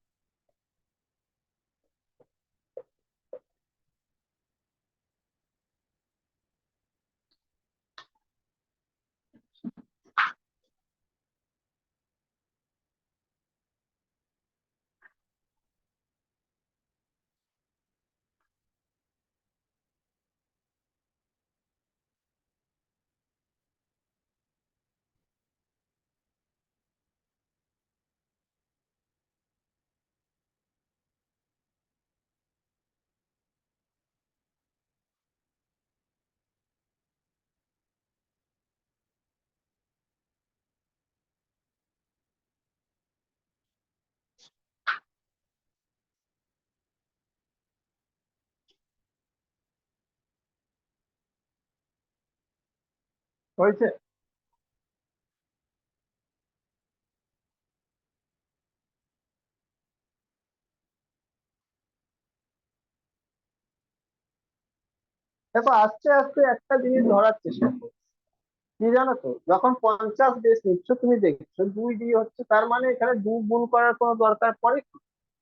Speaker 1: হয়েছে? দেখো আস্তে আস্তে একটা জিনিস ধরার চেষ্টা করো, কি জানো তো, যখন 50 বেস নিচ্ছ তুমি দেখছো 2 দিয়ে হচ্ছে, তার মানে এখানে 2 গুণ করার কোনো দরকার পড়ে?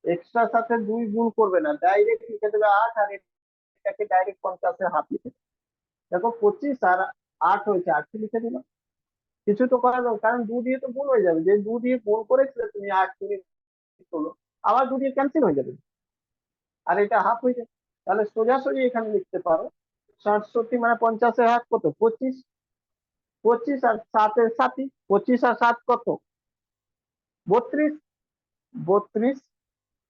Speaker 1: এক্সট্রা সাথে 2 গুণ করবে না, ডাইরেক্ট লিখে দেবে 8, আর এটাকে ডাইরেক্ট 50-এর হাফ লিখে দেবে। দেখো 25 আর 8 হয়েছে, 8 লিখে দিলাম, কিছু তো করার দরকার, কারণ 2 দিয়ে তো গুণ হয়ে যাবে, যে 2 দিয়ে গুণ করেছিলে তুমি 8 তুমি হলো, আবার 2 দিয়ে ক্যান্সেল হয়ে যাবে, আর এটা হাফ হয়ে যাবে। তাহলে সোজাসুজি এখানে লিখতে পারো 67 মানে 50-এর হাত কত? 25। 25 আর 7-এর 7ই, 25 আর 7 কত? 32। 32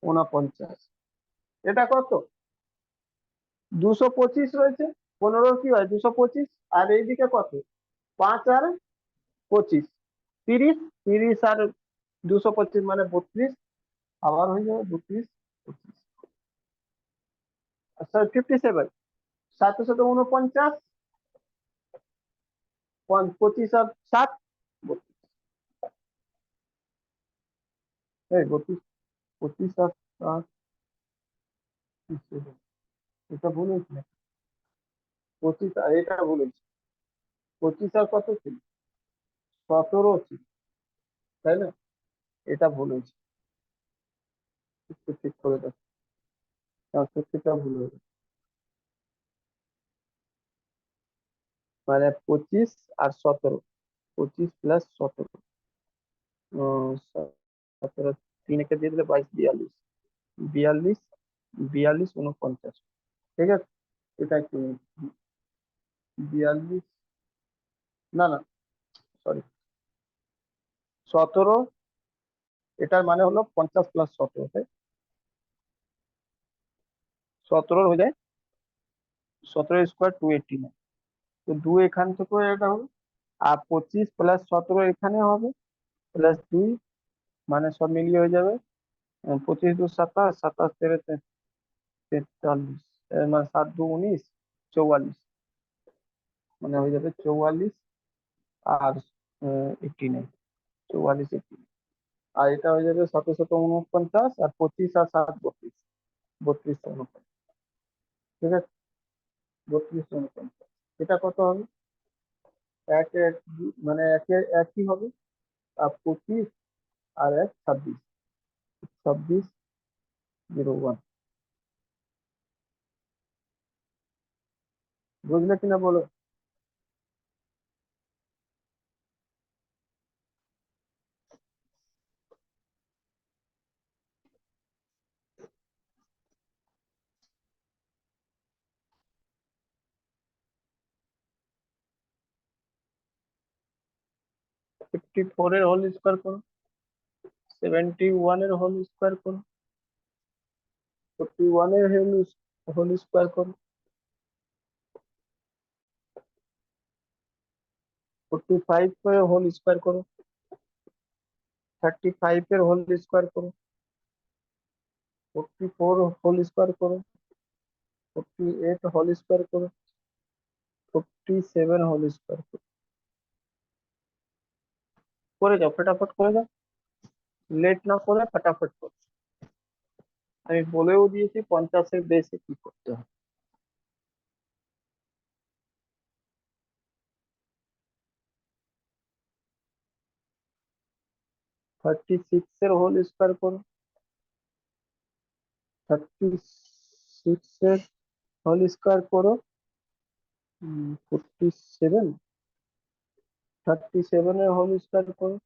Speaker 1: 49। এটা কত? 225 রয়েছে। 15 কি হয়? 225। আর এইদিকে কত? 5 আর 25, 30। 30 আর 225 মানে 32। আবার হয়ে যাবে 32, 25। আচ্ছা 57। 7 শত 49, 25 আর 7, 32। এই 32, 25 আর 7, এটা ভুল হয়েছে না? 25 আর এটা ভুল হয়েছে। 25 আর কত ছিল? 17 ছিল, তাই না? এটা ভুল হয়েছে, একটু ঠিক করে দাও। 67টা ভুল হয়েছে, মানে 25 আর 17। 25 প্লাস 17, 17, 3 দিয়ে দিলে 22, 42। 42, 42 49। ঠিক আছে, এটা একটু 42, না না, সরি, 17। এটার মানে হলো 50 প্লাস 17, তাই 17 হয়ে যায় 17 স্কোয়ার 289। তো 2 এখান থেকে এটা হবে, আর 25 প্লাস 17 এখানে হবে, প্লাস 2, মানে সব মিলিয়ে হয়ে যাবে 25 2 27, 27 তেরো 43, মানে 7 2 19, 44, মানে হয়ে যাবে 44 আর 89, 44 89। আর এটা হয়ে যাবে 749, আর 25 আর 7 32, 32 49। ঠিক আছে, 32 49। এটা কত হবে? এক এক মানে একে একই হবে। আর 25 আর 1 26, 26 01। বুঝলে কিনা বলো? 54 এর হোল স্কোয়ার করো, 71 এর হোল স্কোয়ার করো, 41 এর হোল স্কোয়ার করো, 45 এর হোল স্কোয়ার করো, 35 এর হোল স্কোয়ার করো, 44 হোল স্কোয়ার করো, 48 হোল স্কোয়ার করো, 47 হোল স্কোয়ার করো। করে যাও, ফটাফট করে যাও, লেট না করে ফটাফট করো। আমি বলেও দিয়েছি 50-এর বেশি কি করতে হবে। থার্টি সিক্স এর হোল স্কোয়ার করো, 36 এর হোল স্কোয়ার করো, 47, 37 এর হোল স্কোয়ার করো,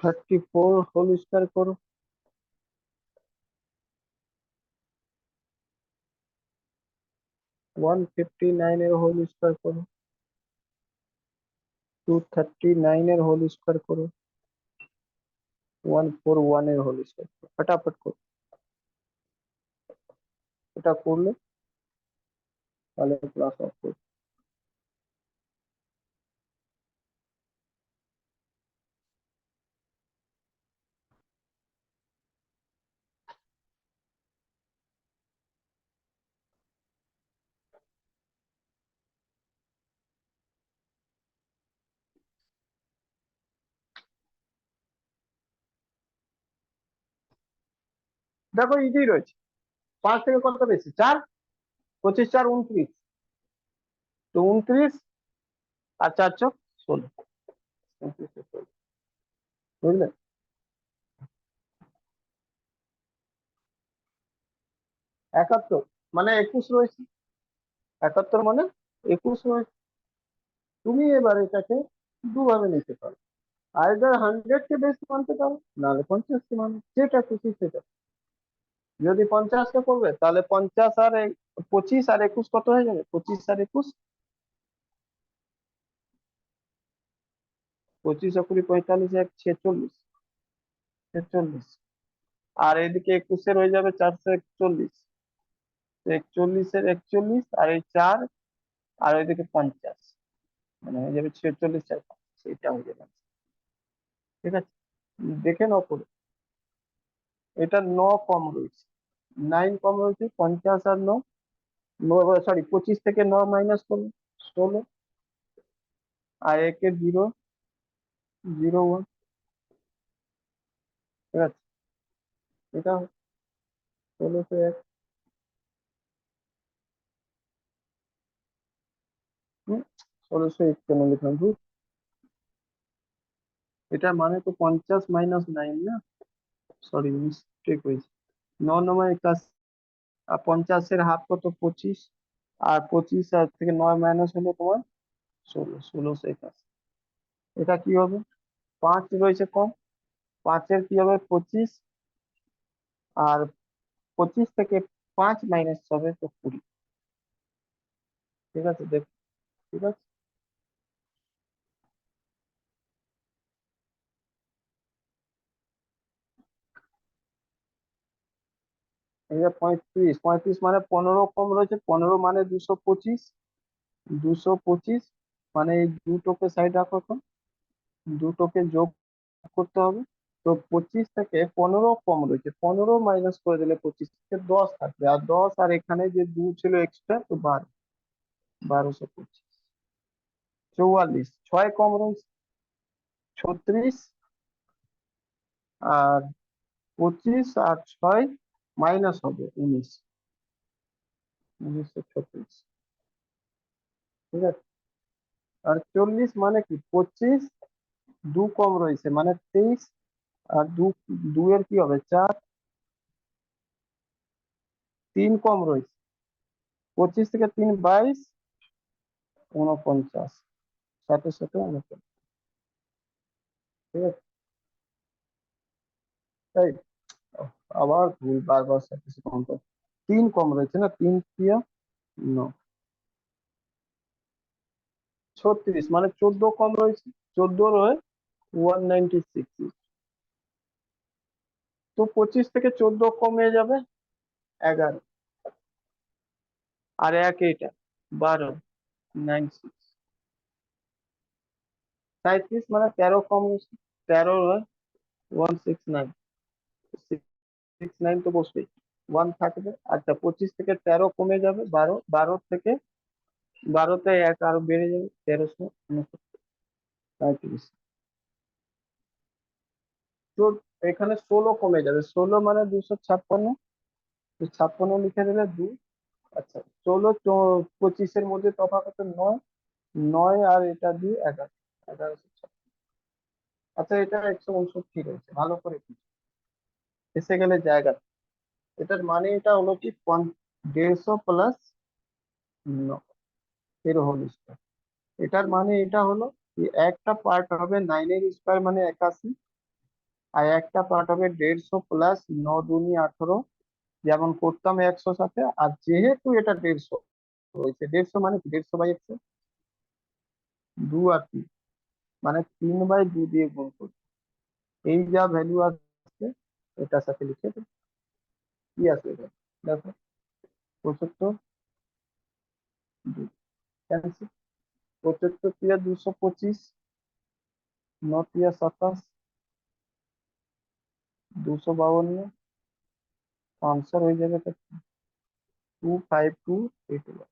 Speaker 1: 34 হোল স্কোয়ার করো, 159 এর হোল স্কোয়ার করো, 239 এর হোল স্কোয়ার করো, 141 এর হোল স্কোয়ার করো। ফটাফট করো, এটা করলে তাহলে ক্লাস অফ করো। দেখো ইজি রয়েছে, 5 থেকে কত বেশি? 4, 25 4 29, তো 29 আর 4 চোখ 16, 29 আর 16, বুঝলে? 71 মানে 21 রয়েছে, 71 মানে 21 রয়েছে। তুমি এবার এটাকে দুভাবে নিতে পারো, আইদার 100 কে বেশ মানতে পারো, নাহলে 50 কে মানো, যেটা খুশি সেটা। যদি 50 কে করবে তাহলে 50 আর 25 আর 21 কত হয়ে যাবে? 25 আর 21, 25 আর 20 45, 46, 46। আর এদিকে 21-এর হয়ে যাবে 441, 41-এর 41 আর এই 4 আর ওইদিকে 50, মানে হয়ে যাবে 46 আর 50, এটা হয়ে যাবে। ঠিক আছে, দেখে নাও করে। এটা 9 কম রয়েছে, 9 কম রয়েছে, 50 আর 9, সরি 25 থেকে 9 মাইনাস করবে 16, আর একে 0, 0 1। ঠিক আছে, এটা 1601। 1601 কেন লিখলাম ভুল? এটা মানে তো 50 মাইনাস 9 না, সরি মিস্টেক হয়েছে। 9 9 81, আর 50-এর হাফ কত? 25, আর 25 আর থেকে 9 মাইনাস হলো তোমার 16, 1681। এটা কি হবে? 5 রয়েছে কম, 5-এর কি হবে? 25, আর 25 থেকে 5 মাইনাস হবে তো 20। ঠিক আছে, দেখ। ঠিক আছে, এটা 35, 35 মানে 15 কম রয়েছে, 15 মানে 225, 225 মানে এই দুটোকে সাইড রাখো এখন, দুটোকে যোগ করতে হবে। তো 25 থেকে 15 কম রয়েছে, 15 মাইনাস করে দিলে 25 থেকে 10 থাকবে, আর 10 আর এখানে যে 2 ছিল এক্সট্রা, তো 12, 1225। 44, 6 কম রয়েছে, 36, আর 25 আর 6 মাইনাস হবে 19, 1936। ঠিক আছে, আর 40 মানে কি? 25, 2 কম রয়েছে মানে 23, আর 2 এর কি হবে? 4, 3 কম রয়েছে, 25 থেকে 3 22, 49, সাথে সাথে 49। ঠিক আছে, তাই আবার ভুল, বারবার সাথে সাথে 3 কম রয়েছে না, 3 ক্রিয়া 9, 36 মানে 14 কম রয়েছে, 14 রয়ে 196। তো 25 থেকে 14 কমে যাবে 11, আর এক এটা 12, 96। 37 মানে 13 কম রয়েছে, 13 রয়ে 169, 69 তো বসবেই, 1 থাকবে। আচ্ছা, 25 থেকে 13 কমে যাবে 12, 12 থেকে 12তে 1 আরো বেড়ে যাবে, 1339। তো এখানে 16 কমে যাবে, 16 মানে 256, 56 লিখে দিলে 2। আচ্ছা, 16 25-এর মধ্যে তফাৎ কত? 9, 9 আর এটা 2 11, 1156। আচ্ছা, এটা 159 রয়েছে, ভালো করে কি এসে গেলে জায়গা। এটার মানে এটা হলো কি 150 প্লাস 9 এর হোল স্কয়ার। এটার মানে এটা হলো কি একটা পার্ট হবে 9 এর স্কয়ার মানে 81, আর একটা পার্ট হবে 150 প্লাস 9 দুনি 18, যেমন করতাম 100 সাথে। আর যেহেতু এটা 150 হয়েছে, 150 মানে কি? 150/100, 2 আর 3 মানে 3/2 দিয়ে গুণ করতে, এই যা ভ্যালু আসছে এটার সাথে লিখে দেব। কি আসবে এটা? দেখো, 75, 2 ক্যান্সেল, 75 × 225, 9 × 27, 252, आंसर হয়ে যাবে 25281।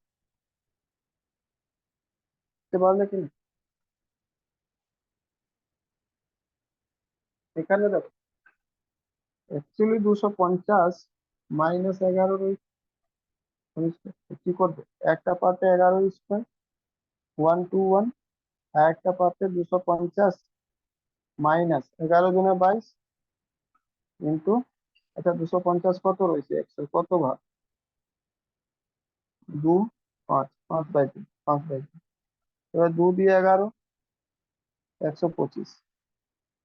Speaker 1: বুঝতে পারলে কি না? এখানে দেখো, অ্যাকচুয়ালি 250 মাইনাস 11 রয়েছে, কি করবে? একটা পার্টে 11 স্কোয়ার 121, আর একটা পার্টে 250 মাইনাস 11 × 22 ইন্টু, আচ্ছা 250 কত রয়েছে? 100 কত ভাগ? 2 5, 5/2, 5/2। এবার 2 দিয়ে 11, 125,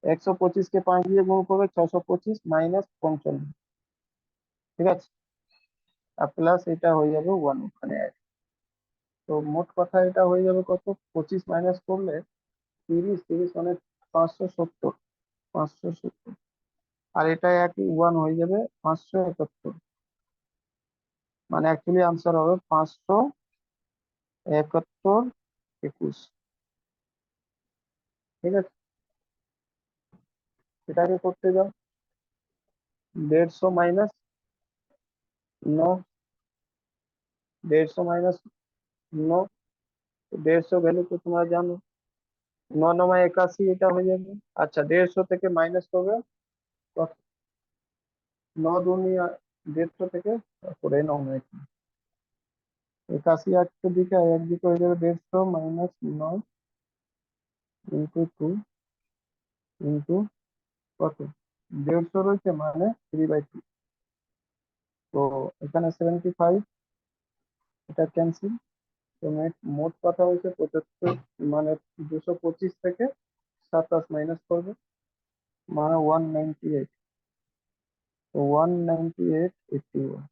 Speaker 1: 125 কে 5 দিয়ে গুণ করবে 625 মাইনাস 55, ঠিক আছে, আর প্লাস এটা হয়ে যাবে 1 ওখানে add। তো মোট কথা এটা হয়ে যাবে কত, 25 মাইনাস করলে 30, 30 মানে 570, 570। আর এটা একই 1 হয়ে যাবে 571, মানে অ্যাকচুয়ালি আনসার হবে 571, 21। ঠিক আছে, এটাকে করতে যাও, 150 মাইনাস 9, 150 মাইনাস 9, 150 ভ্যালু তো তোমরা জানো, 9 9 81 এটা হয়ে যাবে। আচ্ছা 150 থেকে মাইনাস করবে কত, 9 দুনি 150 থেকে করে 9 81 একটা দিকে আর একদিকে হয়ে যাবে 150 মাইনাস 9 ইন্টু 2 ইন্টু কত, 150 রয়েছে মানে 3/2। তো এখানে 75, এটা ক্যান্সেল। তো মোট কথা হয়েছে 75, মানে 225 থেকে 27 মাইনাস করবে মানে 198। তো 198 81,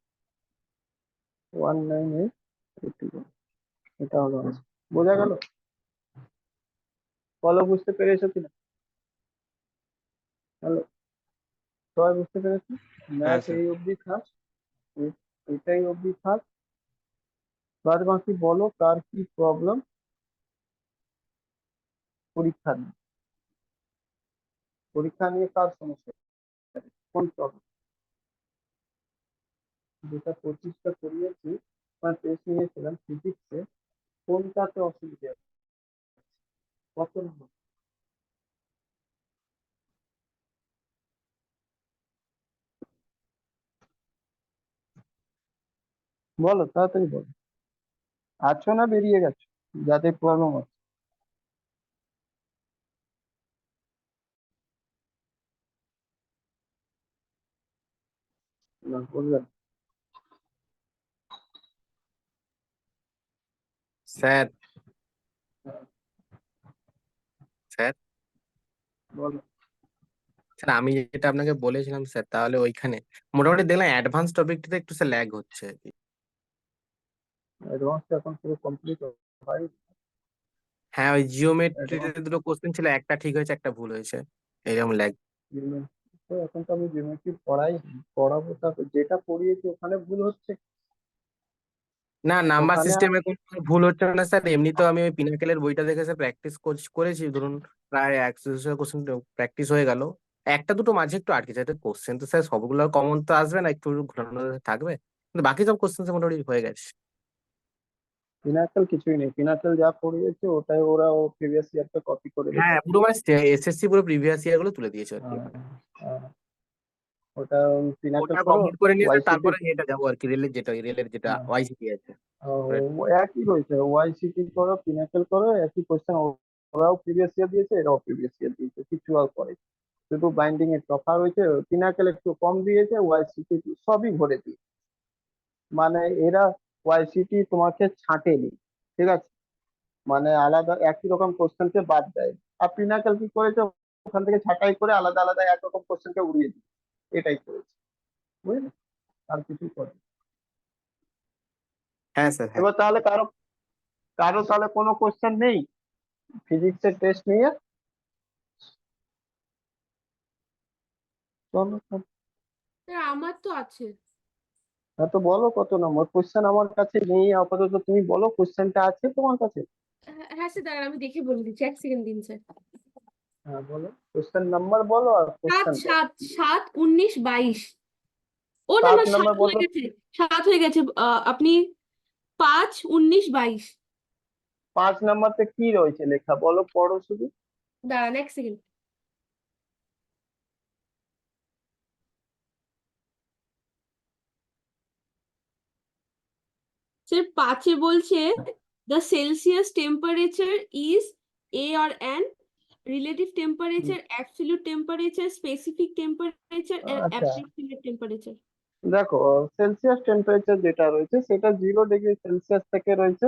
Speaker 1: 198 81, এটা হলো answer। বোঝা গেল? বলো বুঝতে পেরেছো কিনা? হ্যালো, সবাই বুঝতে পেরেছো?
Speaker 2: হ্যাঁ
Speaker 1: ম্যাথ
Speaker 2: স্যার।
Speaker 1: এই অবধি থাক, এটাই অবধি থাক, বাদ বাকি বলো কার কি প্রবলেম পরীক্ষা নিয়ে, পরীক্ষা নিয়ে কার সমস্যা, কোন প্রবলেম? যেটা 25টা করিয়েছি বা টেস্ট নিয়েছিলাম ফিজিক্সে, কোনটাতে অসুবিধা আছে? কত নম্বর? বলো তাড়াতাড়ি বলো, আছো না বেরিয়ে গেছো, যাতে প্রবলেম আছে। না বলবেন,
Speaker 6: স্যার স্যার
Speaker 1: বলো।
Speaker 6: স্যার আমি যেটা আপনাকে বলেছিলাম স্যার, তাহলে ওইখানে মোটামুটি দেখলাম অ্যাডভান্স টপিকটাতে একটু স্যার ল্যাগ হচ্ছে আর কি।
Speaker 1: অ্যাডভান্সটা এখন পুরো কমপ্লিট হয়।
Speaker 6: হ্যাঁ, ওই
Speaker 1: অ্যাডভান্স
Speaker 6: জিওমেট্রিতে দুটো কোশ্চেন ছিল, একটা ঠিক হয়েছে একটা ভুল হয়েছে, এরকম ল্যাগ।
Speaker 1: তো এখন তো আমি জিওমেট্রি পড়াবো, তারপর যেটা পড়িয়েছি ওখানে ভুল হচ্ছে,
Speaker 6: না, নাম্বার
Speaker 1: ওখানে
Speaker 6: সিস্টেমে কোনো ভুল হচ্ছে না স্যার। এমনিতেও আমি ওই পিনাকেলের বইটা দেখে স্যার প্র্যাকটিস করেছি, ধরুন প্রায় 100 কোশ্চেন প্র্যাকটিস হয়ে গেল। একটা দুটো মাঝে একটু আটকে যায়, কোশ্চেন তো স্যার সবগুলো কমন তো আসবে না, একটু ঘোরানো থাকবে, কিন্তু বাকি সব কোশ্চেন মোটামুটি হয়ে গেছে।
Speaker 1: পিনাকেল কিছুই নেই, পিনাকেল যা পড়িয়েছে ওটাই ওরা ও প্রিভিয়াস ইয়ারটা কপি করে
Speaker 6: হ্যাঁ,
Speaker 1: রেখেছে।
Speaker 6: পুরো মানে এসএসসি পুরো প্রিভিয়াস ইয়ার গুলো তুলে দিয়েছে আর কি।
Speaker 1: আহ, আহ, ওটা পিনাকেল
Speaker 6: ওটা
Speaker 1: করো,
Speaker 6: কমপ্লিট করে নিয়ে স্যার
Speaker 1: ওয়াইসিটি।
Speaker 6: তারপরে এটা যাবো আর কি, রেলের যেটা ওয়াইসিটি আছে।
Speaker 1: একই রয়েছে, ওয়াইসিটি করো, পিনাকেল করো, একই কোশ্চেন। ওরাও প্রিভিয়াস ইয়ার দিয়েছে, এরাও প্রিভিয়াস ইয়ার দিয়েছে, কিছু আর করে, শুধু বাইন্ডিং এর তফাৎ রয়েছে। পিনাকেল একটু কম দিয়েছে, ওয়াইসিটি সবই ভরে দিয়েছে। মানে এরা ওয়াইসিটি তোমাকে ছাঁটেনি, ঠিক আছে, মানে আলাদা একই রকম কোশ্চেনকে বাদ দেয়। আর পিনাকেল কি করেছে, ওখান থেকে ছাঁটাই করে আলাদা আলাদা একরকম কোশ্চেনকে উড়িয়ে দিয়েছে, এটাই করেছে, বুঝলে, আর কিছু করে।
Speaker 6: হ্যাঁ স্যার, হ্যাঁ।
Speaker 1: এবার তাহলে কারো কারো তাহলে কোনো কোশ্চেন নেই ফিজিক্সের টেস্ট নিয়ে? চলো চলো।
Speaker 5: স্যার আমার তো আছে।
Speaker 1: হ্যাঁ তো বলো কত নম্বর কোশ্চেন, আমার কাছে নেই আপাতত, তুমি বলো কোশ্চেনটা আছে তোমার কাছে?
Speaker 5: হ্যাঁ স্যার, দাঁড়ান আমি দেখে বলে দিচ্ছি, 1 সেকেন্ড দিন স্যার।
Speaker 1: হ্যাঁ বলো, কোশ্চেন নাম্বার বলো আর
Speaker 5: সাত
Speaker 1: কোশ্চেন বলো।
Speaker 5: সাত 7 19 22। ও না
Speaker 1: 7
Speaker 5: না,
Speaker 1: নাম্বার
Speaker 5: 7 হয়ে
Speaker 1: বলো।
Speaker 5: গেছে, 7 হয়ে গেছে। আপনি 5 19 22।
Speaker 1: 5 নাম্বারতে কি রয়েছে লেখা, বলো, পড়ো শুধু।
Speaker 5: দাঁড়ান 1 সেকেন্ড। স্যার 5-এ বলছে the Celsius temperature is A or N, relative temperature, absolute temperature, specific temperature and
Speaker 1: আচ্ছা
Speaker 5: approximate temperature.
Speaker 1: দেখো, সেলসিয়াস টেম্পারেচার যেটা রয়েছে সেটা 0 ডিগ্রি সেলসিয়াস থেকে রয়েছে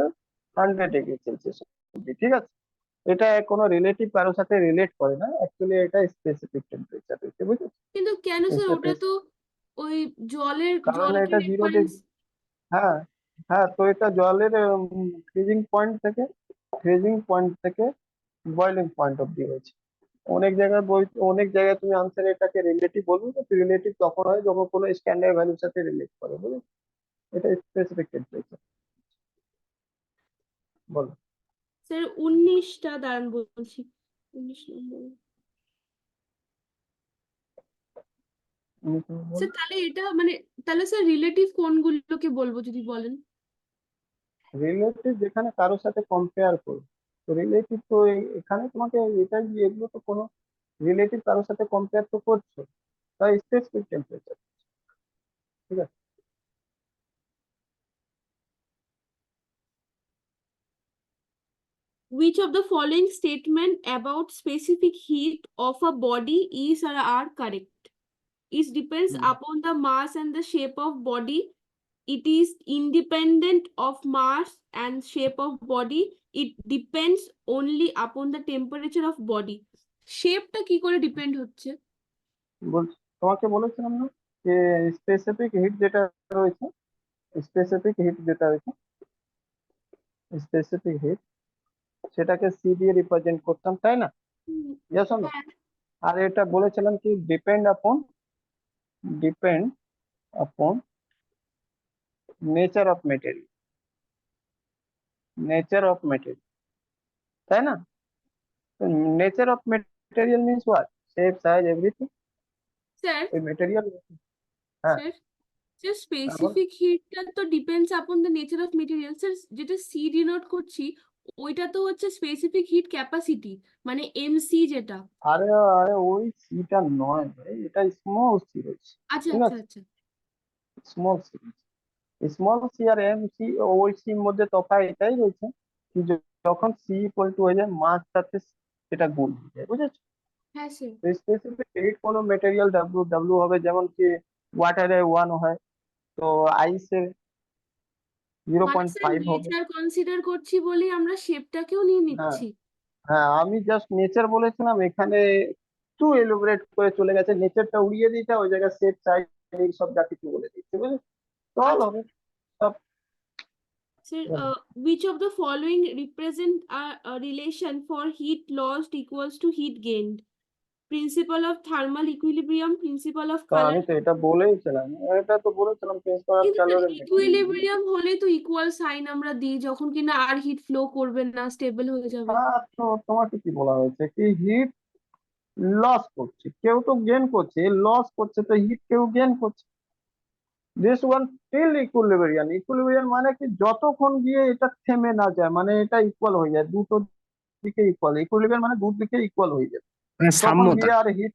Speaker 1: 100 ডিগ্রি সেলসিয়াস অব্দি, ঠিক আছে। এটা কোনো রিলেটিভ কারোর সাথে রিলেট করে না, অ্যাকচুয়ালি এটা স্পেসিফিক টেম্পারেচার রয়েছে, বুঝেছো?
Speaker 5: কিন্তু কেন স্যার, ওটা তো ওই জলের
Speaker 1: কারণ
Speaker 5: জলকে
Speaker 1: এটা 0
Speaker 5: রেফারেন্স।
Speaker 1: হ্যাঁ হ্যাঁ, তো এটা জলের ফ্রিজিং পয়েন্ট থেকে বয়লিং পয়েন্ট অব্দি হয়েছে। অনেক জায়গায় বই, অনেক জায়গায় তুমি আনসার এটাকে রিলেটিভ বলবে, তো রিলেটিভ তখন হয় যখন কোনো স্ট্যান্ডার্ড ভ্যালুর সাথে রিলেট করে, বুঝেছো? এটা স্পেসিফিক টেম্পারেচার। বলো।
Speaker 5: স্যার 19টা দাঁড়ান বলছি, 19 নম্বর।
Speaker 1: বলো।
Speaker 5: স্যার তাহলে এটা মানে, তাহলে স্যার রিলেটিভ কোনগুলোকে বলবো যদি বলেন।
Speaker 1: রিলেটিভ যেখানে কারোর সাথে কম্পেয়ার করবে, তো রিলেটিভ তো এখানে তোমাকে এটা এগুলো তো কোনো রিলেটিভ কারোর সাথে কম্পেয়ার তো করছো, তাই স্পেসিফিক টেম্পারেচার। ঠিক আছে।
Speaker 5: Which of the following statement about specific heat of a body is or are correct? It depends
Speaker 1: hmm,
Speaker 5: upon the mass and the shape of body. It is independent of mass and shape of body. It depends only upon the temperature of body. শেপটা কি করে depend হচ্ছে?
Speaker 1: তোমাকে বলেছিলাম না যে specific heat যেটা রয়েছে, স্পেসিফিক হিট যেটা রয়েছে, স্পেসিফিক হিট সেটাকে সি দিয়ে রিপ্রেজেন্ট করতাম, তাই না? Yes or no?
Speaker 5: হ্যাঁ
Speaker 1: আর এটা বলেছিলাম কি ডিপেন্ড আপন নেচার অফ মেটেরিয়াল, তাই না? Nature of material means what? Shape, size, everything.
Speaker 5: Sir,
Speaker 1: ওই মেটেরিয়াল। হ্যাঁ
Speaker 5: স্যার যে
Speaker 1: হ্যাঁ, বলো।
Speaker 5: স্পেসিফিক হিটটা তো depends upon the nature of material. Sir যেটা সি ডিনোট করছি ওইটা তো হচ্ছে স্পেসিফিক হিট ক্যাপাসিটি, মানে এমসি যেটা।
Speaker 1: আরে আরে, ওই সিটা নয় ভাই, এটা স্মল সি রয়েছে।
Speaker 5: আচ্ছা
Speaker 1: ঠিক
Speaker 5: আচ্ছা
Speaker 1: আছে,
Speaker 5: আচ্ছা।
Speaker 1: Small C. স্মল সি আর এম সি, ওই সির মধ্যে তফাৎ এটাই রয়েছে কি যখন সি ইকুয়াল টু হয়ে যায় মাস সাথে সেটা গুণ হয়ে যায়, বুঝেছো?
Speaker 5: হ্যাঁ স্যার।
Speaker 1: তো স্পেসিফিক হিট কোনো মেটেরিয়াল ডাব্লু ডাব্লু হবে, যেমন কি ওয়াটারে 1 হয়, তো আইসে
Speaker 5: মানে স্যার
Speaker 1: 0.5 হবে।
Speaker 5: নেচার কনসিডার করছি বলেই আমরা শেপটাকেও নিয়ে
Speaker 1: হ্যাঁ
Speaker 5: নিচ্ছি।
Speaker 1: হ্যাঁ, আমি জাস্ট নেচার বলেছিলাম, এখানে একটু এলোবরেট করে চলে গেছে, নেচারটা উড়িয়ে দিতে ওই জায়গায় সেট সাইড এই সব যা কিছু বলে দিচ্ছে, বুঝলি? চল
Speaker 5: আচ্ছা
Speaker 1: হবে সব।
Speaker 5: Sir, which of the following represent a relation for heat lost equals to heat gained? Principle of thermal equilibrium, principle of
Speaker 1: তো আমি
Speaker 5: color.
Speaker 1: তো এটা বলেইছিলাম, এটা তো বলেছিলাম প্রিন্সিপাল অফ
Speaker 5: কিন্তু স্যার
Speaker 1: ক্যালোরিমেট্রি।
Speaker 5: ইকুইলিব্রিয়াম হলে তো ইকুয়াল সাইন আমরা দিই যখন কিনা আর হিট ফ্লো করবে না, স্টেবল হয়ে যাবে।
Speaker 1: হ্যাঁ, তো তোমাকে কি বলা হয়েছে কি হিট লস করছে, কেউ তো গেন করছে, লস করছে তো হিট কেউ গেন করছে। This one still equilibrium. Equilibrium মানে কি যতক্ষণ গিয়ে এটা থেমে না যায়, মানে এটা ইকুয়াল হয়ে যায়, দুটো দিকে ইকুয়াল। ইকুইলিব্রিয়াম মানে দুদিকে ইকুয়াল হয়ে যায়,
Speaker 6: মানে
Speaker 1: তখন
Speaker 6: সাম্যতা।
Speaker 1: গিয়ে আর হিট,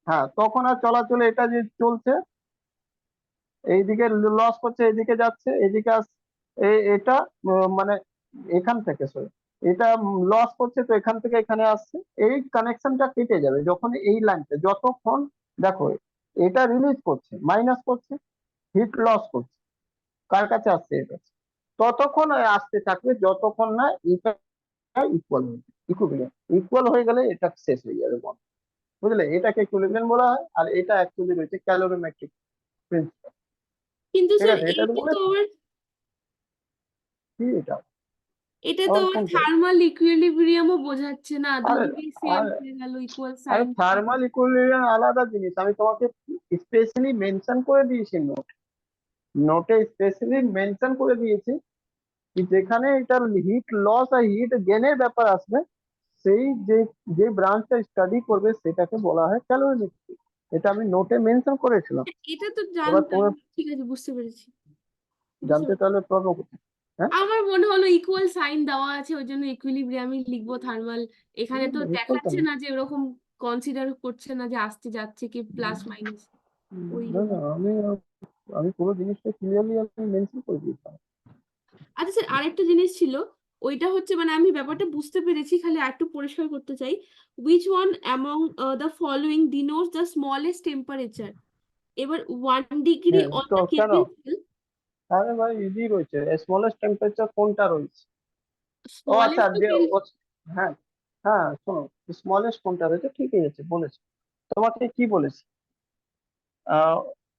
Speaker 1: হ্যাঁ তখন আর চলাচলে এটা যে চলছে, এইদিকে লস করছে, এইদিকে যাচ্ছে, এইদিকে এটা মানে এখান থেকে সরি, এটা লস করছে তো এখান থেকে এখানে আসছে, এই কানেকশনটা কেটে যাবে যখন এই লাইনটা যতক্ষণ, দেখো এটা রিলিজ করছে, মাইনাস করছে, হিট লস করছে, কার কাছে আসছে? এর কাছে। ততক্ষণ আসতে থাকবে যতক্ষণ না এটা ইকুয়াল হয়ে যাবে। ইকুয়াল হয়ে গেলে এটা শেষ হয়ে যাবে বন্ধ, বুঝলে? এটাকে ইকুইলিব্রিয়াম বলা হয়, আর এটা অ্যাকচুয়ালি রয়েছে ক্যালোরিমেট্রিক প্রিন্সিপাল।
Speaker 5: কিন্তু
Speaker 1: ঠিক
Speaker 5: স্যার
Speaker 1: আছে, এটা তো
Speaker 5: এইটা তো
Speaker 1: বলেছি
Speaker 5: আবার,
Speaker 1: কি এটা
Speaker 5: এটা তো
Speaker 1: আবার
Speaker 5: আবার
Speaker 1: কোনটা?
Speaker 5: থার্মাল ইকুইলিব্রিয়ামও বোঝাচ্ছে না,
Speaker 1: আরে
Speaker 5: দুদিকেই সেম
Speaker 1: আরে
Speaker 5: হয়ে গেল, ইকুয়াল
Speaker 1: আরে
Speaker 5: সাইন।
Speaker 1: থার্মাল ইকুইলিব্রিয়াম আলাদা জিনিস, আমি তোমাকে স্পেশালি মেনশন করে দিয়েছি নোটে স্পেশালি মেনশন করে দিয়েছি কি যেখানে এটার হিট লস আর হিট গেনের ব্যাপার আসবে, সেই যে যে ব্রাঞ্চটা স্টাডি করবে সেটাকে বলা হয় ক্যালোরিমেট্রি। এটা আমি নোটে মেনশন করেছিলাম।
Speaker 5: এটা তো
Speaker 1: এবার
Speaker 5: জানতাম,
Speaker 1: তোমার
Speaker 5: ঠিক আছে বুঝতে পেরেছি। বুঝতে
Speaker 1: জানতে
Speaker 5: পেরেছি।
Speaker 1: তাহলে প্রবলেম কোথায়? হ্যাঁ,
Speaker 5: আমার মনে হলো ইকুয়াল সাইন দেওয়া আছে ওই জন্য ইকুইলিব্রিয়ামই লিখবো থার্মাল। এখানে তো
Speaker 1: equal তো
Speaker 5: দেখাচ্ছে
Speaker 1: না।
Speaker 5: না যে ওরকম কনসিডার করছে না যে আসতে যাচ্ছে কি প্লাস মাইনাস, ওই
Speaker 1: না
Speaker 5: জন্য।
Speaker 1: না, আমি পুরো জিনিসটা ক্লিয়ারলি আমি মেনশন করে দিয়েছিলাম।
Speaker 5: আচ্ছা স্যার আরেকটা জিনিস ছিল, ওইটা হচ্ছে মানে আমি ব্যাপারটা বুঝতে পেরেছি, খালি আরেকটু পরিষ্কার করতে চাই। which one among the following denotes the smallest temperature? এবার 1 ডিগ্রি
Speaker 1: হ্যাঁ,
Speaker 5: on
Speaker 1: তো
Speaker 5: the
Speaker 1: কেন?
Speaker 5: Kelvin scale,
Speaker 1: আরে ভাই ইজি রয়েছে, স্মলেস্ট টেম্পারেচার কোনটা রয়েছে? ও আচ্ছা,
Speaker 5: smallest তো
Speaker 1: যে হ্যাঁ হ্যাঁ, শোনো, স্মলেস্ট কোনটা রয়েছে ঠিকই আছে বলেছে। তোমাকে কি বলেছে?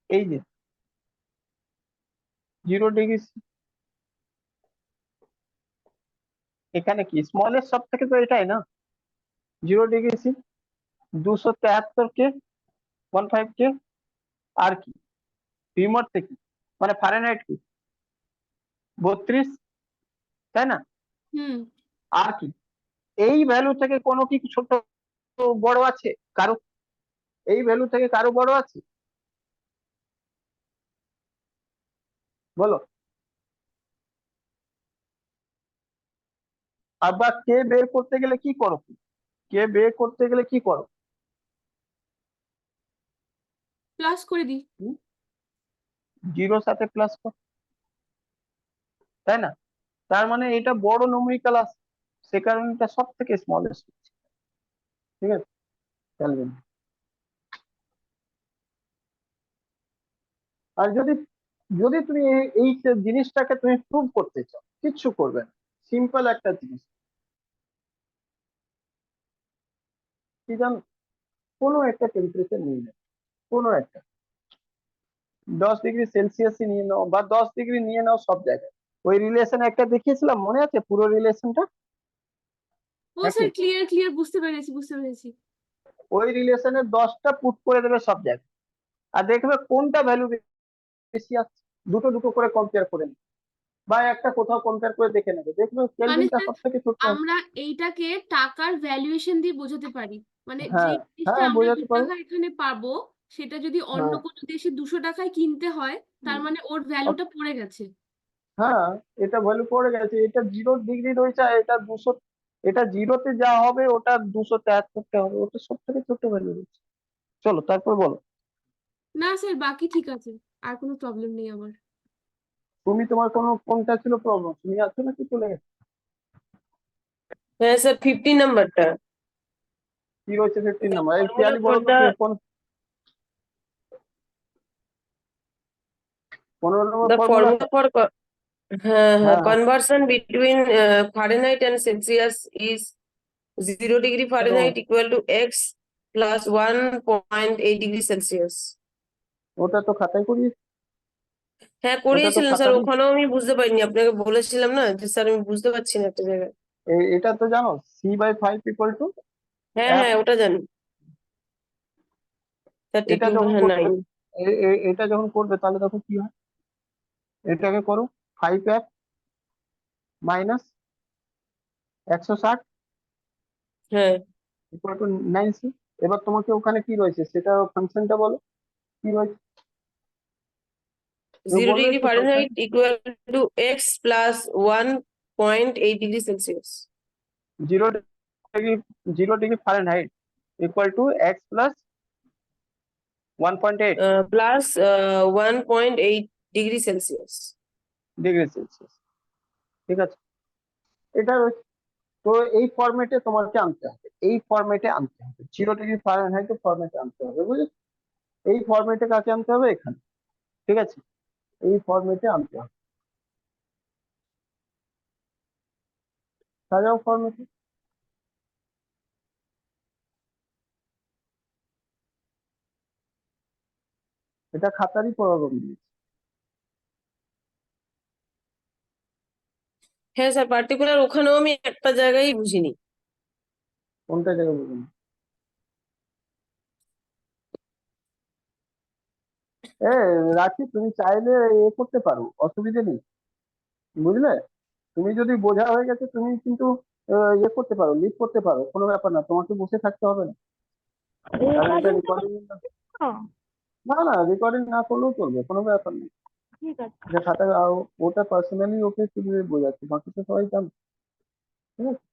Speaker 1: এই যে 0°C, এখানে কি স্মলেস্ট সব থেকে তো এটাই না 0°C, 273 K, 15 K, আর কি ভিমরতে কি মানে ফারেনহাইট কি 32, তাই না?
Speaker 5: হুম
Speaker 1: আর কি এই ভ্যালু থেকে কোনো কি ছোট বড় আছে কারো? এই ভ্যালু থেকে কারো বড় আছে বলো? আবার কে বের করতে গেলে কি করো? কে বের করতে গেলে কি করো?
Speaker 5: প্লাস করে দিই।
Speaker 1: 0 সাথে প্লাস করো, তাই না? তার মানে এটা বড় নিউমেরিক্যাল আছে, সে কারণে এটা সব থেকে স্মলেস্ট। ঠিক আছে, চলবে। আর যদি যদি তুমি এই জিনিসটাকে তুমি প্রুভ করতে চাও, কিচ্ছু করবে না, সিম্পল একটা জিনিস কি জানো, কোনো একটা টেম্পারেচার নিয়ে নাও, কোনো একটা 10°C নিয়ে নাও বা 10° নিয়ে নাও, সব জায়গায় ওই রিলেশন একটা দেখিয়েছিলাম, মনে আছে পুরো রিলেশনটা?
Speaker 5: ও
Speaker 1: নাকি
Speaker 5: স্যার ক্লিয়ার ক্লিয়ার বুঝতে পেরেছি বুঝতে পেরেছি।
Speaker 1: ওই রিলেশনের 10টা পুট করে দেবে সব জায়গায়, আর দেখবে কোনটা ভ্যালু বেশি আসছে, দুটো দুটো করে কম্পেয়ার করে নেবে বা একটা কোথাও কম্পেয়ার করে দেখে নেবে, দেখবে
Speaker 5: মানে
Speaker 1: কেলভিনটা
Speaker 5: স্যার
Speaker 1: সব থেকে ছোট।
Speaker 5: আমরা এইটাকে টাকার ভ্যালুয়েশন দিয়ে বোঝাতে পারি, মানে যে
Speaker 1: হ্যাঁ
Speaker 5: জিনিসটা
Speaker 1: হ্যাঁ,
Speaker 5: আমরা
Speaker 1: বোঝাতে
Speaker 5: 2
Speaker 1: পারো।
Speaker 5: টাকা এখানে পাবো সেটা যদি অন্য
Speaker 1: হ্যাঁ
Speaker 5: কোনো দেশে 200 টাকায় কিনতে হয় তার মানে ওর ভ্যালুটা পড়ে গেছে।
Speaker 1: হ্যাঁ, এটা ভ্যালু পড়ে গেছে, এটা 0° রয়েছে, আর এটা 200, এটা 0-তে যা হবে ওটা 273 হবে, ওটা সব থেকে ছোট ভ্যালু রয়েছে। চলো তারপর বলো,
Speaker 5: না স্যার বাকি ঠিক আছে, আর কোনো প্রবলেম নেই আমার।
Speaker 1: তুমি তোমার কোনো কোনটা ছিল প্রবলেম, তুমি আছো নাকি চলে গেছে?
Speaker 4: হ্যাঁ স্যার 15 নাম্বারটা,
Speaker 1: কি রয়েছে 15 নাম্বার? এই
Speaker 4: ফর্মুলা
Speaker 1: পিয়ালি বলো তো,
Speaker 4: ফরটা,
Speaker 1: কোন 15 নম্বর
Speaker 4: the
Speaker 1: ফর্মুলাটা?
Speaker 4: formula for হ্যাঁ হ্যাঁ
Speaker 1: হ্যাঁ হ্যাঁ,
Speaker 4: conversion between Fahrenheit and Celsius is 0°
Speaker 1: দেখো,
Speaker 4: Fahrenheit equal to x plus 1.8° Celsius.
Speaker 1: ওটা তো খাতায় করিয়ে,
Speaker 4: হ্যাঁ
Speaker 1: ওটা তো
Speaker 4: করিয়েছিলেন স্যার,
Speaker 1: খাতারই,
Speaker 4: ওখানেও আমি বুঝতে পারিনি, আপনাকে বলেছিলাম না যে স্যার আমি বুঝতে পারছি না একটা জায়গায়।
Speaker 1: এটা তো জানো C/5 ইকুয়াল টু
Speaker 4: হ্যাঁ
Speaker 1: F।
Speaker 4: হ্যাঁ ওটা জানি,
Speaker 1: এটা
Speaker 4: 32
Speaker 1: যখন
Speaker 4: হ্যাঁ
Speaker 1: করবে,
Speaker 4: 9।
Speaker 1: এটা যখন করবে তাহলে দেখো কি হয়, এটাকে করো 5F মাইনাস 160
Speaker 4: হ্যাঁ
Speaker 1: ইকুয়াল টু 9C। এবার তোমাকে ওখানে কি রয়েছে সেটা ফাংশনটা বলো, কি রয়েছে তুমি
Speaker 4: 0
Speaker 1: বলবে
Speaker 4: ডিগ্রি
Speaker 1: একটু function.
Speaker 4: Fahrenheit equal to x plus 1.8°C
Speaker 1: zero degree 0° Fahrenheit equal to x plus 1.8
Speaker 4: plus 1.8°C।
Speaker 1: Degree Celsius. ঠিক আছে, এটা রয়েছে। তো এই ফরম্যাটে তোমাকে আনতে হবে, এই ফরম্যাটে আনতে হবে, 0° ফারেনহাইট ফরম্যাটে আনতে হবে, বুঝেছো? এই ফরম্যাটে কাকে আনতে হবে এখানে, ঠিক আছে, এই ফরম্যাটে আনতে হবে, সাজাও ফরম্যাটে। এটা খাতারই প্রবলেম দিয়েছে।
Speaker 4: হ্যাঁ স্যার পার্টিকুলার ওখানেও আমি একটা জায়গায় বুঝিনি।
Speaker 1: কোনটা জায়গায় বুঝুন? এ রাখি, তুমি চাইলে করতে পারো, অসুবিধে নেই, বুঝলে? তুমি যদি বোঝা হয়ে গেছে তুমি কিন্তু করতে পারো, লিভ করতে পারো, কোনো ব্যাপার না, তোমাকে বসে থাকতে হবে না, কারণ এটা রেকর্ডিং। না না, রেকর্ডিং না করলেও চলবে, কোনো ব্যাপার নেই।
Speaker 5: ঠিক আছে।
Speaker 1: যে খাতা ওটা পার্সোনালি ওকে তুমি বোঝাচ্ছি, বাকি তো সবাই জানো। ঠিক আছে।